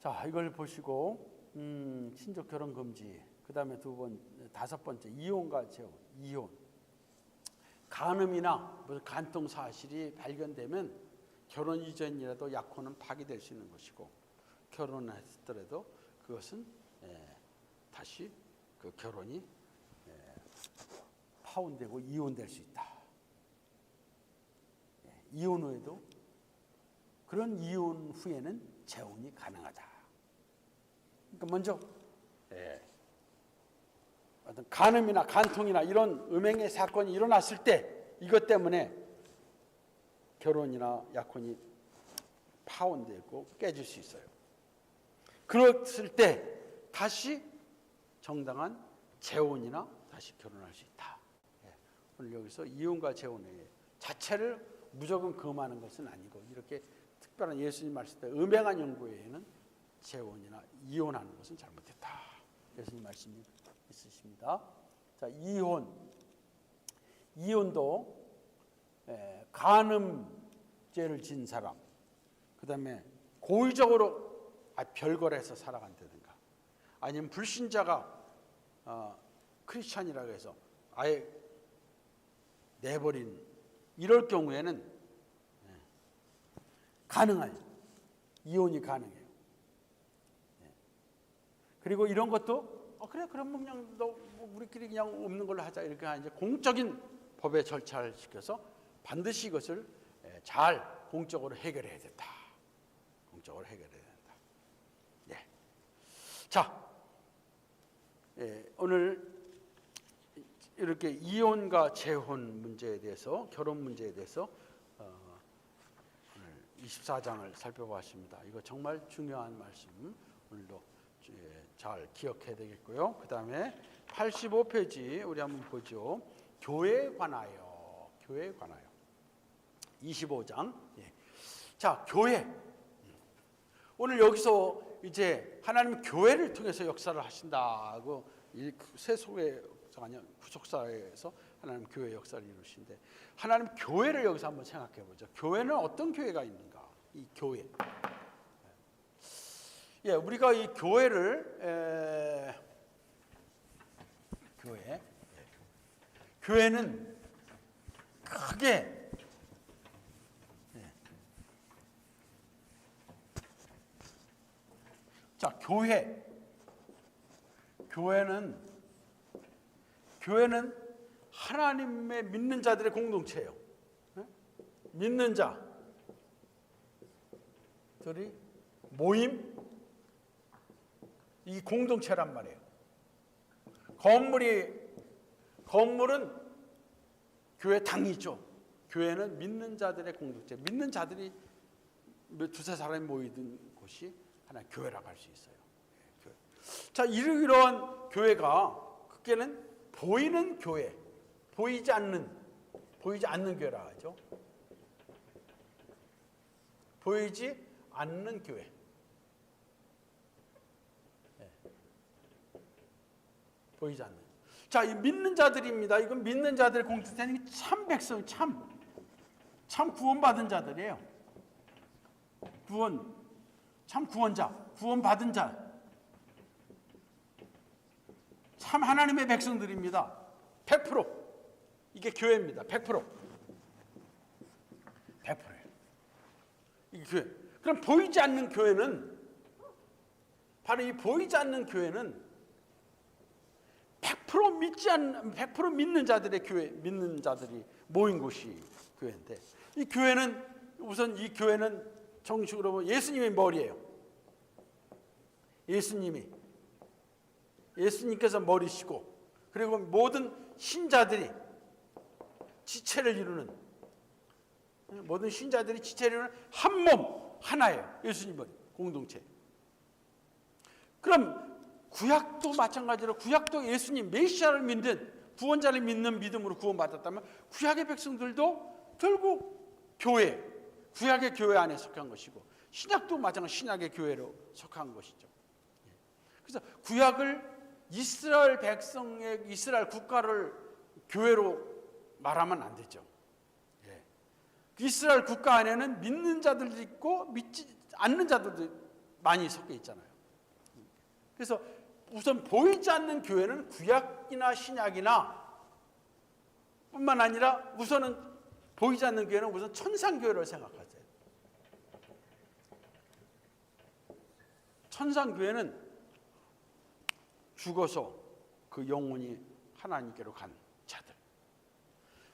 자, 이걸 보시고 친족 결혼 금지. 그다음에 다섯 번째 이혼과 재혼. 이혼. 간음이나 무슨 간통 사실이 발견되면 결혼 이전이라도 약혼은 파기될 수 있는 것이고 결혼했더라도 그것은 다시 그 결혼이 파혼되고 이혼될 수 있다. 이혼 후에도 그런 이혼 후에는 재혼이 가능하다. 그러니까 먼저 어떤 간음이나 간통이나 이런 음행의 사건이 일어났을 때 이것 때문에 결혼이나 약혼이 파혼되고 깨질 수 있어요. 그랬을 때 다시 정당한 재혼이나 다시 결혼할 수 있다. 오늘 여기서 이혼과 재혼의 자체를 무조건 금하는 것은 아니고 이렇게 특별한 예수님 말씀대 음행한 연구에는 재혼이나 이혼하는 것은 잘못됐다. 예수님 말씀이 있으십니다. 자, 이혼도 간음죄를 진 사람, 그 다음에 고의적으로 별거를 해서 살아간다든가, 아니면 불신자가 크리스찬이라고 해서 아예 내버린 이럴 경우에는 이혼이 가능해요. 그리고 이런 것도 그래 그럼 그냥 우리끼리 그냥 없는 걸로 하자 이렇게 이제 공적인 법의 절차를 시켜서 반드시 이것을 잘 공적으로 해결해야 된다. 공적으로 해결해야 된다. 자, 오늘 이렇게 이혼과 재혼 문제에 대해서 결혼 문제에 대해서 오늘 24장을 살펴봤습니다. 이거 정말 중요한 말씀 오늘도 잘 기억해야 되겠고요. 그 다음에 85페이지 우리 한번 보죠. 교회에 관하여 25장. 자, 교회. 오늘 여기서 이제 하나님 교회를 통해서 역사를 하신다고 세속의 아니야 구속사에서 하나님 교회 역사를 이루신데 하나님 교회를 여기서 한번 생각해 보죠. 교회는 어떤 교회가 있는가? 이 교회. 우리가 이 교회를 교회는 크게 자, 교회는 하나님의 믿는 자들의 공동체예요. 믿는 자들이 모임 이 공동체란 말이에요. 건물은 교회 당이죠. 교회는 믿는 자들의 공동체. 믿는 자들이 두세 사람이 모이던 곳이 하나 교회라고 할 수 있어요. 교회. 자, 이러한 교회가 그게는 보이는 교회, 보이지 않는 교회라 하죠. 보이지 않는 교회. 보이지 않는. 자, 이 믿는 자들입니다. 이건 믿는 자들의 공동체는 참 백성, 참 참 구원받은 자들이에요. 참 구원자, 구원받은 자, 참 하나님의 백성들입니다. 100%. 이게 교회입니다. 100%. 100%예요. 이게 교회. 그럼 보이지 않는 교회는, 바로 이 보이지 않는 교회는 100% 믿는 자들의 교회, 믿는 자들이 모인 곳이 교회인데, 이 교회는, 우선 이 교회는 정식으로 보면 예수님의 머리예요. 예수님께서 머리시고, 그리고 모든 신자들이 지체를 이루는, 모든 신자들이 지체를 이루는 한 몸 하나예요. 예수님 머리, 공동체. 그럼 구약도 마찬가지로, 구약도 예수님 메시아를 믿는, 구원자를 믿는 믿음으로 구원받았다면 구약의 백성들도 결국 교회, 구약의 교회 안에 속한 것이고, 신약도 마찬가지로 신약의 교회로 속한 것이죠. 그래서 구약을 이스라엘 백성의, 이스라엘 국가를 교회로 말하면 안 되죠. 이스라엘 국가 안에는 믿는 자들도 있고 믿지 않는 자들도 많이 섞여 있잖아요. 그래서 우선 보이지 않는 교회는 구약이나 신약이나 뿐만 아니라, 우선은 보이지 않는 교회는 우선 천상교회를 생각하세요. 천상교회는 죽어서 그 영혼이 하나님께로 간 자들.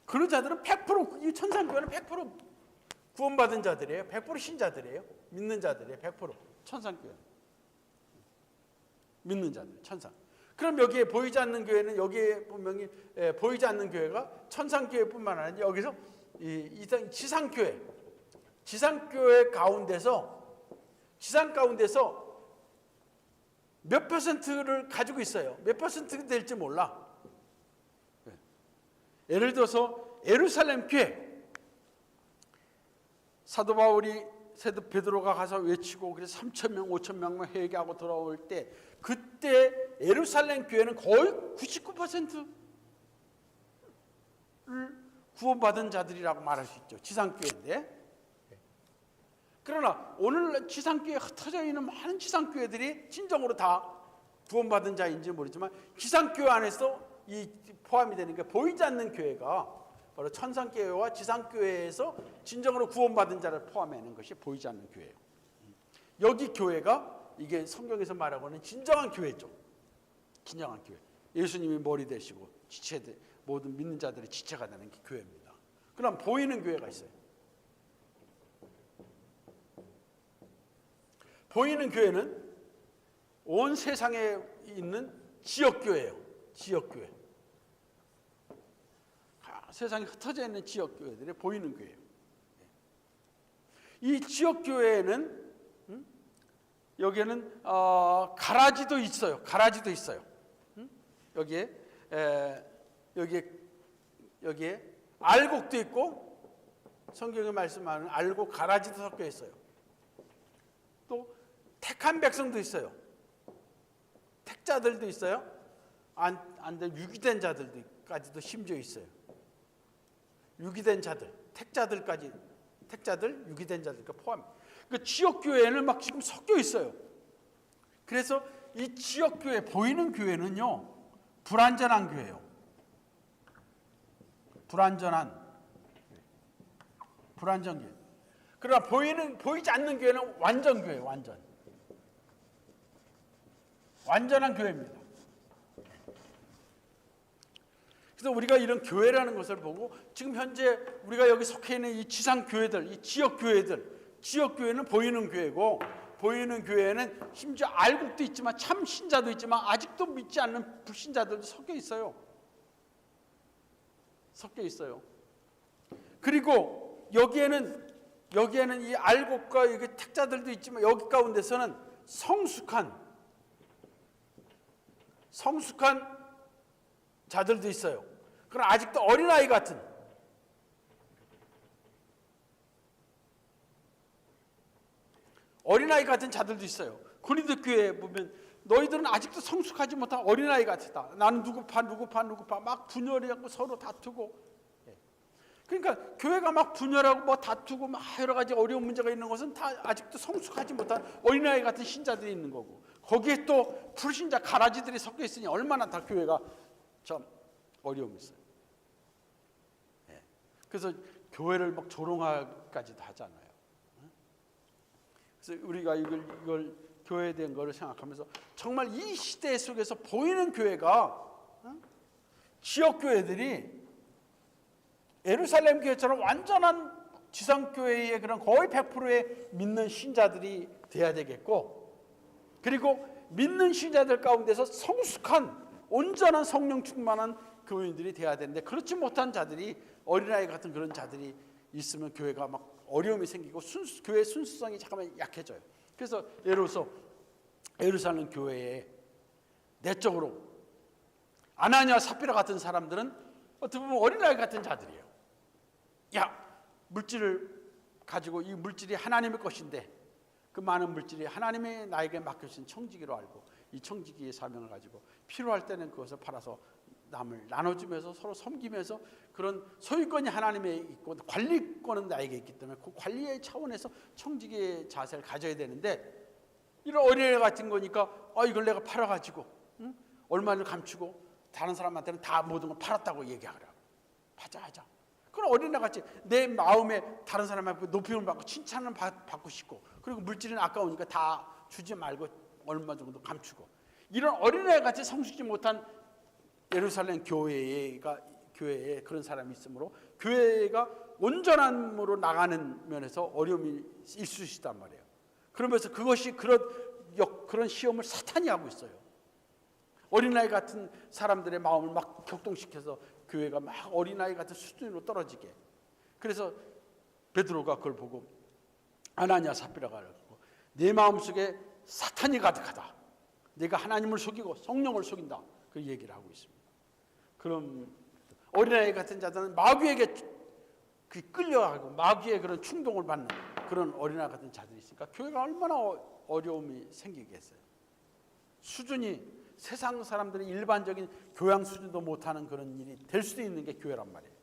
그런 자들은 100%, 이 천상교회는 100% 구원받은 자들이에요. 100% 신자들이에요. 믿는 자들이에요. 100% 천상교회는. 믿는 자들, 천상. 그럼 여기에 보이지 않는 교회는, 여기에 분명히 보이지 않는 교회가 천상교회뿐만 아니라 여기서 이 지상교회, 지상교회 가운데서, 지상 가운데서 몇 퍼센트를 가지고 있어요. 몇 퍼센트가 될지 몰라. 예를 들어서 예루살렘 교회, 사도 바울이, 사도 베드로가 가서 외치고, 그래서 3,000명, 5,000명만 회개하고 돌아올 때, 그때 예루살렘 교회는 거의 99%를 구원받은 자들이라고 말할 수 있죠. 지상교회인데. 그러나 오늘 지상교회에 흩어져 있는 많은 지상교회들이 진정으로 다 구원받은 자인지 모르지만, 지상교회 안에서 이 포함이 되는 게, 보이지 않는 교회가 바로 천상교회와 지상교회에서 진정으로 구원받은 자를 포함하는 것이 보이지 않는 교회예요. 여기 교회가, 이게 성경에서 말하고는 진정한 교회죠. 진정한 교회. 예수님이 머리 되시고 지체들, 모든 믿는 자들의 지체가 되는 게 교회입니다. 그럼 보이는 교회가 있어요. 보이는 교회는 온 세상에 있는 지역교회예요. 지역교회. 세상에 흩어져 있는 지역교회들이 보이는 교회예요. 이 지역교회에는 여기에는 가라지도 있어요. 가라지도 있어요. 여기에 알곡도 있고, 성경에 말씀하는 알곡, 가라지도 섞여 있어요. 또 택한 백성도 있어요. 택자들도 있어요. 안될 유기된 자들까지도 심지어 있어요. 유기된 자들, 택자들까지, 택자들, 유기된 자들까지 포함. 그 지역 교회는 막 지금 섞여 있어요. 그래서 이 지역 교회, 보이는 교회는요, 불완전한 교회예요. 불완전 교회. 그러나 보이지 않는 교회는 완전 교회예요. 완전한 교회입니다. 그래서 우리가 이런 교회라는 것을 보고, 지금 현재 우리가 여기 속해 있는 이 지상 교회들, 이 지역 교회들, 지역 교회는 보이는 교회고, 보이는 교회는 심지어 알곡도 있지만, 참 신자도 있지만, 아직도 믿지 않는 불신자들도 섞여 있어요. 그리고 여기에는 이 알곡과 여기 택자들도 있지만, 여기 가운데서는 성숙한 자들도 있어요. 그러나 아직도 어린아이 같은, 자들도 있어요. 고린도 교회에 보면, 너희들은 아직도 성숙하지 못한 어린아이 같다. 나는 누구 파 막 분열하고 서로 다투고. 그러니까 교회가 막 분열하고 뭐 다투고 막 여러 가지 어려운 문제가 있는 것은 다 아직도 성숙하지 못한 어린아이 같은 신자들이 있는 거고, 거기에 또 불신자 가라지들이 섞여 있으니 얼마나 다 교회가 참 어려움이 있어요. 예. 그래서 교회를 막 조롱하기까지도 하잖아요. 그래서 우리가 이걸 교회에 대한 거를 생각하면서 정말 이 시대 속에서 보이는 교회가, 지역 교회들이 예루살렘 교회처럼 완전한 지상교회의 그런 거의 100%의 믿는 신자들이 돼야 되겠고, 그리고 믿는 신자들 가운데서 성숙한 온전한 성령 충만한 교인들이 돼야 되는데, 그렇지 못한 자들이, 어린아이 같은 그런 자들이 있으면 교회가 막 어려움이 생기고 교회의 순수성이 잠깐만 약해져요. 그래서 예를 들어서 예루살렘 교회에 내적으로 아나니아 삽비라 같은 사람들은 어떻게 보면 어린아이 같은 자들이에요. 야, 물질을 가지고 이 물질이 하나님의 것인데, 그 많은 물질이 하나님의 나에게 맡겨진 청지기로 알고 이 청지기의 사명을 가지고 필요할 때는 그것을 팔아서 남을 나눠주면서 서로 섬기면서, 그런 소유권이 하나님에 있고 관리권은 나에게 있기 때문에 그 관리의 차원에서 청지기의 자세를 가져야 되는데, 이런 어린애 같은 거니까 이걸 내가 팔아가지고 얼마를 감추고 다른 사람한테는 다 모든 걸 팔았다고 얘기하더라고. 하자. 그런 어린애같이 내 마음에 다른 사람한테 높임을 받고 칭찬을 받고 싶고, 그리고 물질은 아까우니까 다 주지 말고 얼마 정도 감추고, 이런 어린애같이 성숙지 못한 예루살렘 교회에 그런 사람이 있으므로 교회가 온전함으로 나가는 면에서 어려움이 있을 수 있단 말이에요. 그러면서 그것이 그런 시험을 사탄이 하고 있어요. 어린아이 같은 사람들의 마음을 막 격동시켜서 교회가 막 어린아이 같은 수준으로 떨어지게. 그래서 베드로가 그걸 보고 아나니아 삽비라가 그러고, 내 마음속에 사탄이 가득하다. 내가 하나님을 속이고 성령을 속인다. 그 얘기를 하고 있습니다. 그럼 어린아이 같은 자들은 마귀에게 끌려가고 마귀의 그런 충동을 받는 그런 어린아이 같은 자들이 있으니까 교회가 얼마나 어려움이 생기겠어요. 수준이 세상 사람들이 일반적인 교양 수준도 못하는 그런 일이 될 수도 있는 게 교회란 말이에요.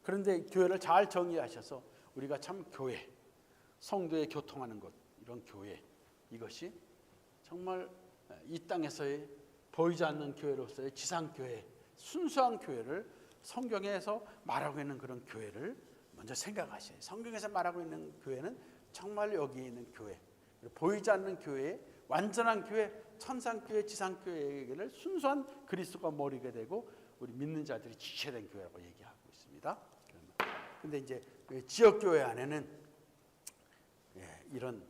그런데 교회를 잘 정의하셔서 우리가 참 교회, 성도의 교통하는 것, 이런 교회, 이것이 정말 이 땅에서의 보이지 않는 교회로서의 지상교회, 순수한 교회를 성경에서 말하고 있는 그런 교회를 먼저 생각하셔요. 성경에서 말하고 있는 교회는 정말 여기 있는 교회, 보이지 않는 교회, 완전한 교회, 천상교회, 지상교회를 순수한 그리스도가 머리가 되고 우리 믿는 자들이 지체야 된 교회라고 얘기하고 있습니다. 그런데 이제 지역교회 안에는 이런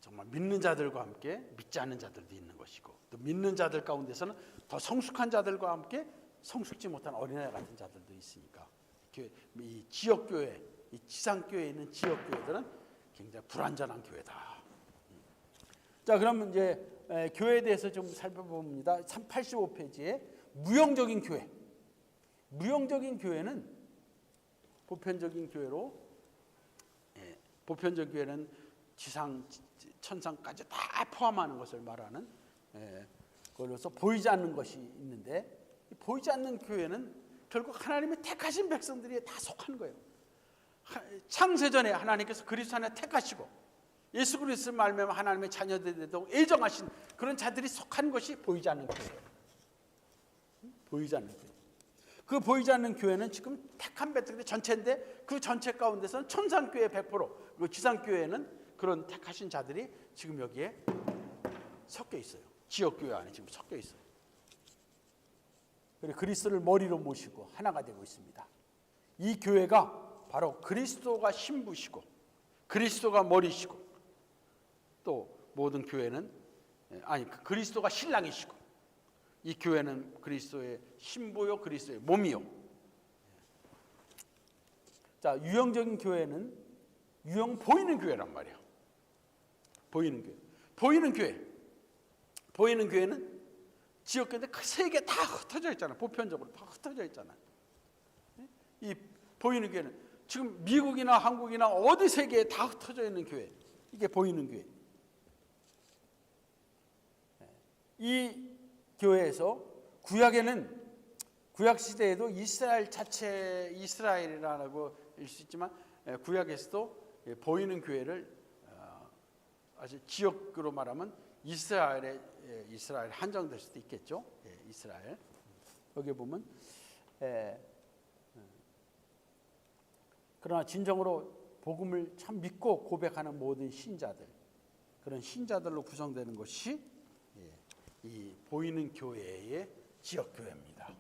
정말 믿는 자들과 함께 믿지 않는 자들도 있는 것이고, 또 믿는 자들 가운데서는 더 성숙한 자들과 함께 성숙지 못한 어린아이 같은 자들도 있으니까, 이 지역교회, 이 지상교회에 있는 지역교회들은 굉장히 불완전한 교회다. 자, 그러면 이제 교회에 대해서 좀 살펴봅니다. 85페이지에 무형적인 교회. 무형적인 교회는 보편적인 교회로, 보편적인 교회는 지상, 천상까지 다 포함하는 것을 말하는, 그걸로서 보이지 않는 것이 있는데, 보이지 않는 교회는 결국 하나님의 택하신 백성들이 다 속한 거예요. 창세전에 하나님께서 그리스도 안에 택하시고 예수 그리스도를 말미암아 하나님의 자녀들이 되도록 애정하신 그런 자들이 속한 것이 보이지 않는 교회예요. 보이지 않는 교회. 그 보이지 않는 교회는 지금 택한 백성들 전체인데, 그 전체 가운데서는 천상교회 100%, 그 지상교회는 그런 택하신 자들이 지금 여기에 섞여 있어요. 지역교회 안에 지금 섞여 있어요. 그리고 그리스도를 머리로 모시고 하나가 되고 있습니다. 이 교회가 바로 그리스도가 신부시고 그리스도가 머리시고, 또 모든 교회는 그리스도가 신랑이시고, 이 교회는 그리스도의 신부요 그리스도의 몸이요. 자, 유형적인 교회는 보이는 교회란 말이에요. 보이는 교회. 보이는 교회는 지역교회인데 그 세계 다 흩어져 있잖아요. 보편적으로 다 흩어져 있잖아요. 이 보이는 교회는 지금 미국이나 한국이나 어디 세계에 다 흩어져 있는 교회, 이게 보이는 교회. 이 교회에서 구약에는 구약 시대에도 이스라엘 자체 이스라엘이라고 할 수 있지만 구약에서도 보이는 교회를 아주 지역으로 말하면 이스라엘 한정될 수도 있겠죠. 이스라엘 여기 보면 그러나 진정으로 복음을 참 믿고 고백하는 모든 신자들, 그런 신자들로 구성되는 것이 이 보이는 교회의 지역 교회입니다.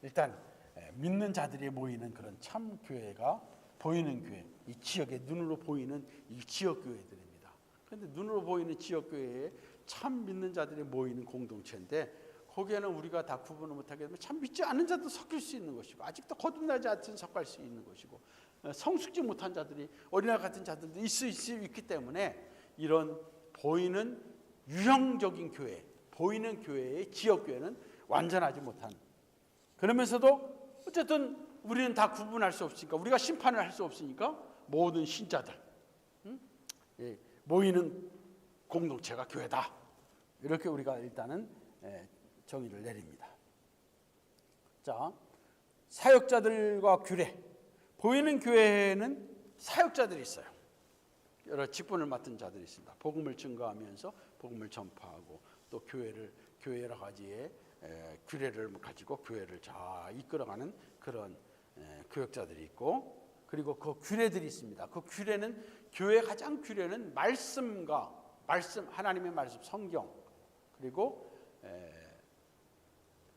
일단 믿는 자들이 모이는 그런 참 교회가 보이는 교회, 이 지역에 눈으로 보이는 이 지역 교회들입니다. 그런데 눈으로 보이는 지역 교회에 참 믿는 자들이 모이는 공동체인데 거기에는 우리가 다 구분을 못하게 되면 참 믿지 않는 자도 섞일 수 있는 것이고 아직도 거듭나지 않은 섞일 수 있는 것이고 성숙지 못한 자들이 어린아 같은 자들도 있을 수 있기 때문에 이런 보이는 유형적인 교회, 보이는 교회의 지역 교회는 완전하지 못한, 그러면서도 어쨌든 우리는 다 구분할 수 없으니까, 우리가 심판을 할 수 없으니까 모든 신자들 모이는 공동체가 교회다, 이렇게 우리가 일단은 정의를 내립니다. 자, 사역자들과 규례. 보이는 교회에는 사역자들이 있어요. 여러 직분을 맡은 자들이 있습니다. 복음을 증거하면서 복음을 전파하고 또 교회 여러 가지의 규례를 가지고 교회를 잘 이끌어가는 그런 교역자들이 있고, 그리고 그 규례들이 있습니다. 그 규례는 교회의 가장 규례는 말씀과 말씀, 하나님의 말씀, 성경, 그리고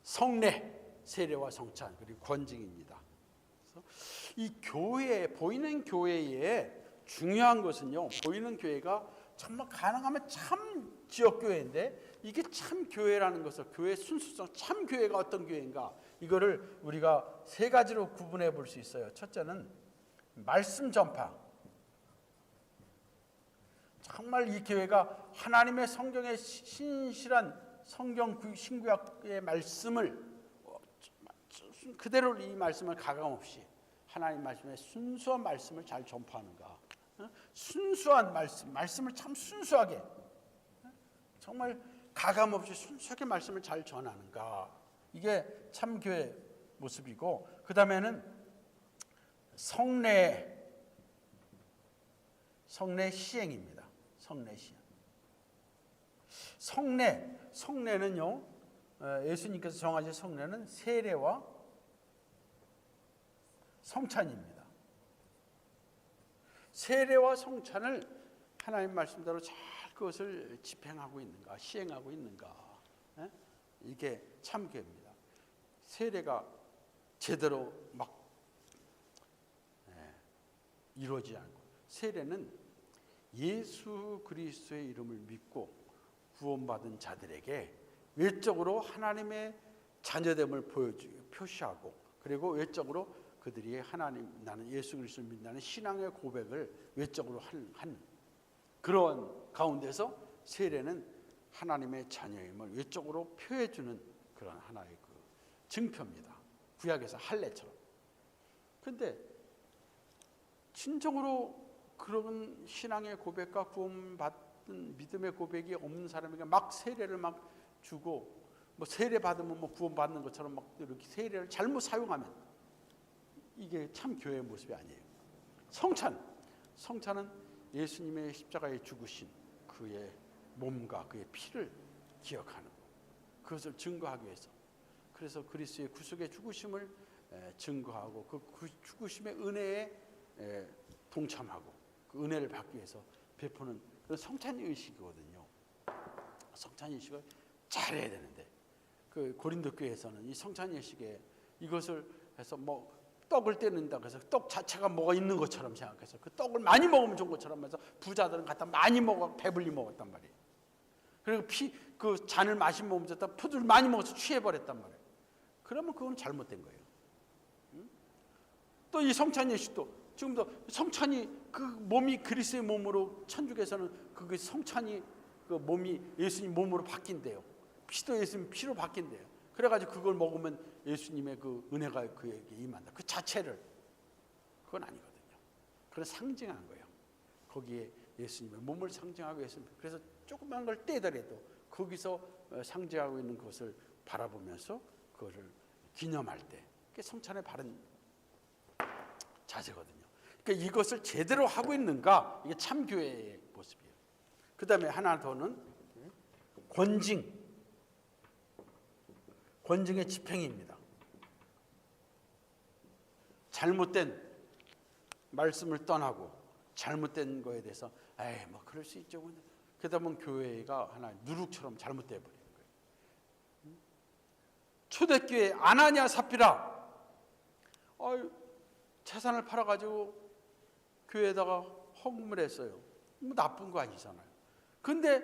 성례, 세례와 성찬, 그리고 권징입니다. 그래서 이 교회, 보이는 교회에 중요한 것은요, 보이는 교회가 정말 가능하면 참 지역 교회인데 이게 참 교회라는 것을, 교회의 순수성, 참 교회가 어떤 교회인가, 이거를 우리가 세 가지로 구분해 볼 수 있어요. 첫째는 말씀 전파. 정말 이 교회가 하나님의 성경의 신실한 성경 신구약의 말씀을 그대로 이 말씀을 가감없이 하나님 말씀의 순수한 말씀을 잘 전파하는가, 순수한 말씀을 참 순수하게 정말 가감없이 순수하게 말씀을 잘 전하는가, 이게 참 교회 모습이고, 그 다음에는 성례 시행입니다. 성례 시행. 성례는요, 예수님께서 정하신 성례는 세례와 성찬입니다. 세례와 성찬을 하나님 말씀대로 잘 그것을 집행하고 있는가, 시행하고 있는가, 이게 참교회입니다. 세례가 제대로 막 이루어지지 않고, 세례는 예수 그리스도의 이름을 믿고 구원받은 자들에게 외적으로 하나님의 자녀됨을 표시하고, 그리고 외적으로 그들이 하나님, 나는 예수 그리스도를 믿는다는 신앙의 고백을 외적으로 한 그런 가운데서 세례는 하나님의 자녀임을 외적으로 표해주는 그런 하나의 그 증표입니다. 구약에서 할례처럼. 그런데 진정으로 그런 신앙의 고백과 구원받은 믿음의 고백이 없는 사람에게 막 세례를 막 주고, 뭐 세례 받으면 뭐 구원받는 것처럼 막 이렇게 세례를 잘못 사용하면 이게 참 교회의 모습이 아니에요. 성찬은 예수님의 십자가에 죽으신 그의 몸과 그의 피를 기억하는, 그것을 증거하기 위해서, 그래서 그리스도의 구속의 죽으심을 증거하고 그 죽으심의 은혜에 동참하고 그 은혜를 받기 위해서 베푸는 그런 성찬 의식이거든요. 성찬 의식을 잘해야 되는데, 그 고린도 교회에서는 이 성찬 의식에 이것을 해서 뭐 떡을 떼는다 그래서 떡 자체가 뭐가 있는 것처럼 생각해서 그 떡을 많이 먹으면 좋은 것처럼 해서 부자들은 갖다 많이 먹어 배불리 먹었단 말이에요. 그리고 그 잔을 마시 먹으면서 포도를 많이 먹어서 취해버렸단 말이에요. 그러면 그건 잘못된 거예요. 또 이 성찬 예식도 지금도 성찬이 그 몸이 그리스도의 몸으로 천주교에서는 그 성찬이 그 몸이 예수님 몸으로 바뀐대요. 피도 예수님 피로 바뀐대요. 그래가지고 그걸 먹으면 예수님의 그 은혜가 그에게 임한다. 그 자체를, 그건 아니거든요. 그건 상징한 거예요. 거기에 예수님의 몸을 상징하고 있습니다. 그래서 조그만 걸 떼더라도 거기서 상징하고 있는 것을 바라보면서 그것을 기념할 때 그게 성찬의 바른 자세거든요. 그러니까 이것을 제대로 하고 있는가, 이게 참 교회의 모습이에요. 그 다음에 하나 더는 권징의 집행입니다. 잘못된 말씀을 떠나고 잘못된 거에 대해서 에이 뭐 그럴 수 있죠. 그러다 보면 교회가 하나 누룩처럼 잘못돼 버리는 거예요. 초대교회 아나니아 삽비라 재산을 팔아가지고 교회에다가 헌금을 했어요. 뭐 나쁜 거 아니잖아요. 근데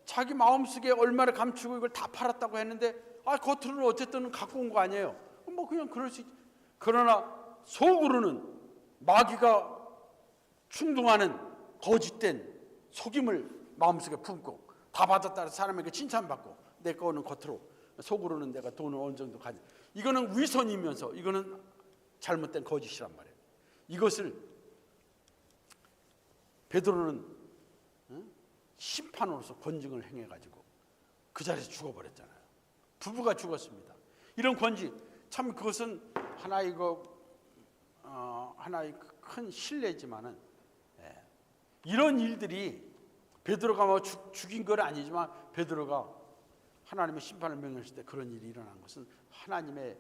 자기 마음속에 얼마를 감추고 이걸 다 팔았다고 했는데 겉으로는 어쨌든 갖고 온 거 아니에요. 뭐 그냥 그럴 수 있지. 그러나 속으로는 마귀가 충동하는 거짓된 속임을 마음속에 품고 다 받았다 사람에게 칭찬받고 내 거는 겉으로 속으로는 내가 돈을 어느 정도 가지. 이거는 위선이면서 이거는 잘못된 거짓이란 말이에요. 이것을 베드로는 심판으로서 권징을 행해가지고 그 자리에서 죽어버렸잖아요. 부부가 죽었습니다. 이런 권징 참 그것은 하나의 큰 신뢰지만은 이런 일들이 베드로가 뭐 죽인 건 아니지만 베드로가 하나님의 심판을 명령했을 때 그런 일이 일어난 것은 하나님의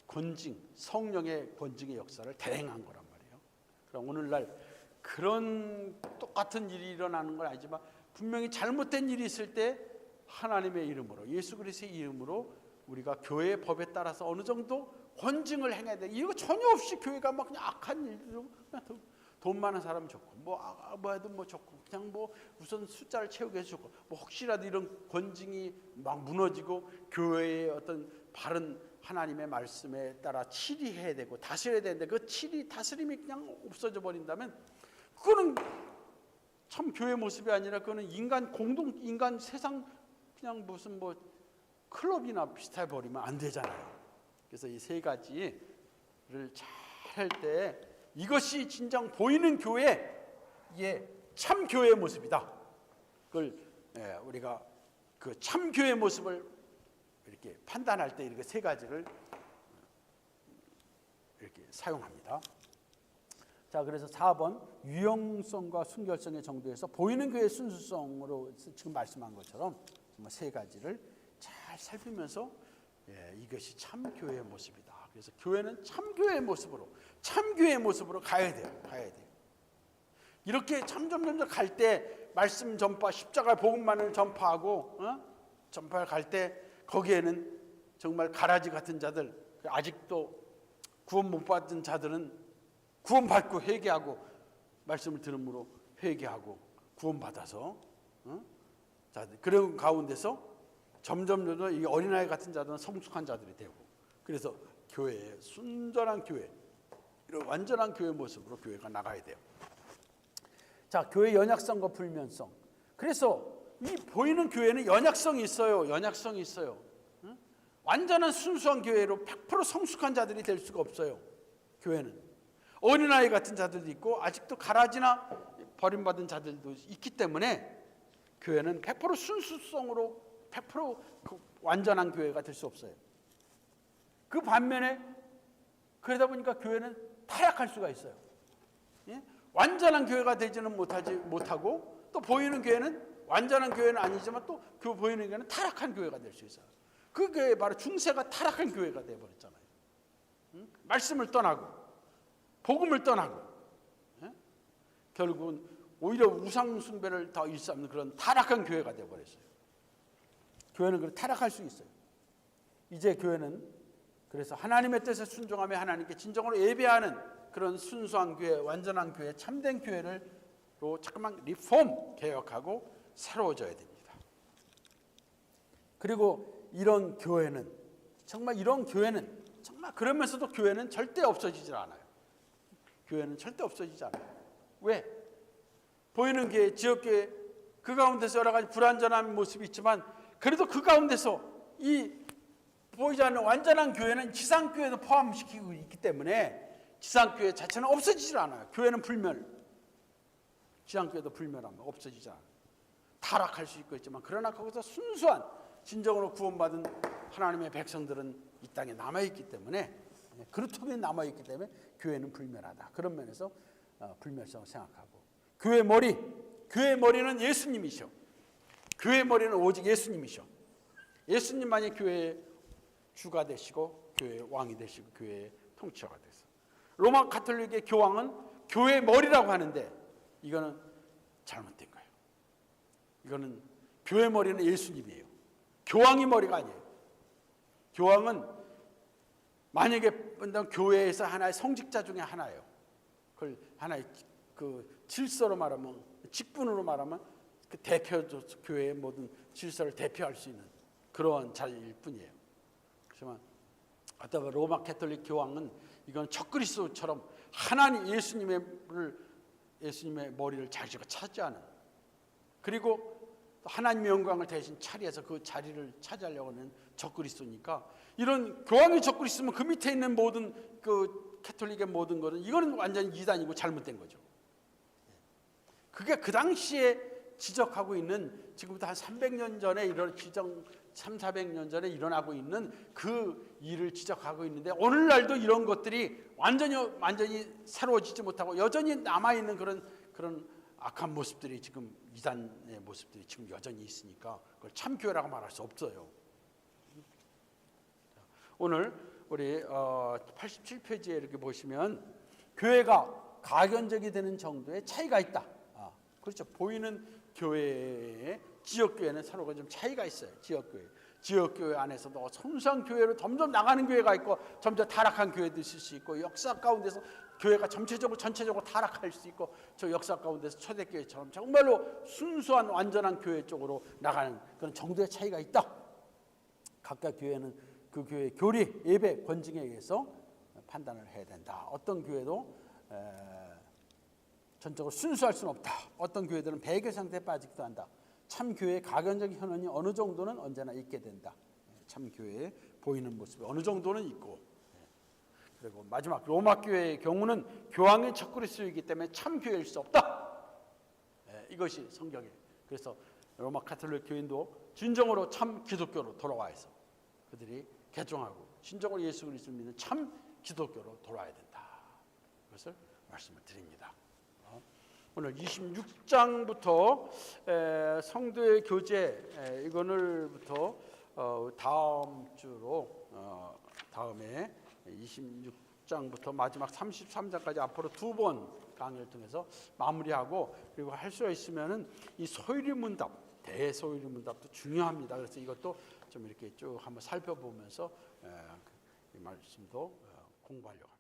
권징, 성령의 권징의 역사를 대행한 거란 말이에요. 그럼 오늘날 그런 똑같은 일이 일어나는 건 아니지만 분명히 잘못된 일이 있을 때 하나님의 이름으로 예수 그리스도의 이름으로 우리가 교회의 법에 따라서 어느 정도 권징을 행해야 돼. 이거 전혀 없이 교회가 막 그냥 악한 일로 그냥 돈 많은 사람 좋고 뭐해도 뭐 좋고 그냥 뭐 우선 숫자를 채우게 해서 좋고 뭐 혹시라도 이런 권징이 막 무너지고 교회의 어떤 바른 하나님의 말씀에 따라 치리해야 되고 다스려야 되는데 그 다스림이 그냥 없어져 버린다면 그거는 참 교회 모습이 아니라 그거는 인간 세상 그냥 무슨 뭐 클럽이나 비슷해 버리면 안 되잖아요. 그래서 이 세 가지를 잘 할 때 이것이 진정 보이는 교회의 참 교회의 모습이다. 그걸 우리가 그 참 교회의 모습을 이렇게 판단할 때 이렇게 세 가지를 이렇게 사용합니다. 자, 그래서 4번 유형성과 순결성의 정도에서 보이는 교회의 순수성으로 지금 말씀한 것처럼 정말 세 가지를 잘 살피면서 이것이 참 교회의 모습이다. 그래서 교회는 참 교회의 모습으로 가야 돼요. 이렇게 점점 갈 때 말씀 전파, 십자가 복음만을 전파하고 전파를 갈 때 거기에는 정말 가라지 같은 자들, 아직도 구원 못 받은 자들은 구원받고 회개하고 말씀을 들음으로 회개하고 구원받아서 그런 가운데서 점점 이 어린아이 같은 자들은 성숙한 자들이 되고 그래서 교회의 순전한 교회, 이런 완전한 교회 모습으로 교회가 나가야 돼요. 자, 교회 연약성과 불면성. 그래서 이 보이는 교회는 연약성이 있어요. 완전한 순수한 교회로 100% 성숙한 자들이 될 수가 없어요. 교회는 어린아이 같은 자들도 있고 아직도 가라지나 버림받은 자들도 있기 때문에 교회는 100% 순수성으로 100% 완전한 교회가 될 수 없어요. 그 반면에 그러다 보니까 교회는 타락할 수가 있어요. 완전한 교회가 되지는 못하고 또 보이는 교회는 완전한 교회는 아니지만 또 그 보이는 교회는 타락한 교회가 될 수 있어요. 그 교회 바로 중세가 타락한 교회가 되어버렸잖아요. 말씀을 떠나고 복음을 떠나고 결국은 오히려 우상 숭배를 더 일삼는 그런 타락한 교회가 되어버렸어요. 교회는 그렇게 타락할 수 있어요. 이제 교회는 그래서 하나님의 뜻에 순종하며 하나님께 진정으로 예배하는 그런 순수한 교회, 완전한 교회, 참된 교회로 잠깐만 리폼, 개혁하고 새로워져야 됩니다. 그리고 이런 교회는 정말 그러면서도 교회는 절대 없어지질 않아요. 왜? 보이는 교회, 지역교회 그 가운데서 여러 가지 불완전한 모습이 있지만 그래도 그 가운데서 이 보이지 않는 완전한 교회는 지상교회도 포함시키고 있기 때문에 지상교회 자체는 없어지질 않아요. 교회는 지상교회도 불멸하면 없어지지 않아요. 타락할 수 있고 있지만 그러나 거기서 순수한 진정으로 구원받은 하나님의 백성들은 이 땅에 남아있기 때문에, 그루터기는 남아있기 때문에 교회는 불멸하다. 그런 면에서 불멸성을 생각하고, 교회의 머리는 예수님이셔. 교회의 머리는 오직 예수님이셔. 예수님만이 교회의 주가 되시고 교회의 왕이 되시고 교회의 통치자가 되세요. 로마 가톨릭의 교황은 교회의 머리라고 하는데 이거는 잘못된 거예요. 이거는 교회의 머리는 예수님이에요. 교황이 머리가 아니에요. 교황은 만약에 교회에서 하나의 성직자 중에 하나예요. 그걸 하나의 그 질서로 말하면, 직분으로 말하면 그 대표, 교회의 모든 질서를 대표할 수 있는 그러한 자리일 뿐이에요. 그렇지만 어떤 로마 가톨릭 교황은 이건 적그리스도처럼 하나님 예수님의 머리를 자기가 차지하는, 그리고 하나님의 영광을 대신 차리해서 그 자리를 차지하려고 하는 적그리스도니까, 이런 교황이 적그리스도면 그 밑에 있는 모든 그 가톨릭의 모든 것은 이거는 완전히 이단이고 잘못된 거죠. 그게 그 당시에 지적하고 있는, 지금부터 한 300년 전에 400년 전에 일어나고 있는 그 일을 지적하고 있는데, 오늘날도 이런 것들이 완전히 새로워지지 못하고 여전히 남아있는 그런 악한 모습들이, 지금 이단의 모습들이 지금 여전히 있으니까 그걸 참교회라고 말할 수 없어요. 오늘 우리 87페이지에 이렇게 보시면 교회가 가견적이 되는 정도의 차이가 있다. 그렇죠. 보이는 교회의 지역교회는 서로가 좀 차이가 있어요. 지역교회 안에서도 성장 교회로 점점 나가는 교회가 있고, 점점 타락한 교회도 있을 수 있고, 역사 가운데서 교회가 전체적으로 타락할 수 있고, 저 역사 가운데서 초대교회처럼 정말로 순수한 완전한 교회 쪽으로 나가는 그런 정도의 차이가 있다. 각각 교회는 그 교회의 교리, 예배, 권징에 의해서 판단을 해야 된다. 어떤 교회도 전적으로 순수할 수는 없다. 어떤 교회들은 배교 상태에 빠지기도 한다. 참 교회의 가견적 현원이 어느 정도는 언제나 있게 된다. 참 교회에 보이는 모습이 어느 정도는 있고, 그리고 마지막 로마 교회의 경우는 교황의 적그리스도이기 때문에 참 교회일 수 없다. 이것이 성경이에요. 그래서 로마 가톨릭 교인도 진정으로 참 기독교로 돌아와서 그들이 개종하고 진정으로 예수 그리스도를 믿는 참 기독교로 돌아와야 된다. 그것을 말씀을 드립니다. 오늘 26장부터 성도의 교제, 이거를부터 다음 주로 다음에 26장부터 마지막 33장까지 앞으로 2번 강의를 통해서 마무리하고, 그리고 할 수 있으면은 이 소유리문답, 대소유리문답도 중요합니다. 그래서 이것도 좀 이렇게 쭉 한번 살펴보면서 이 말씀도 공부하려고.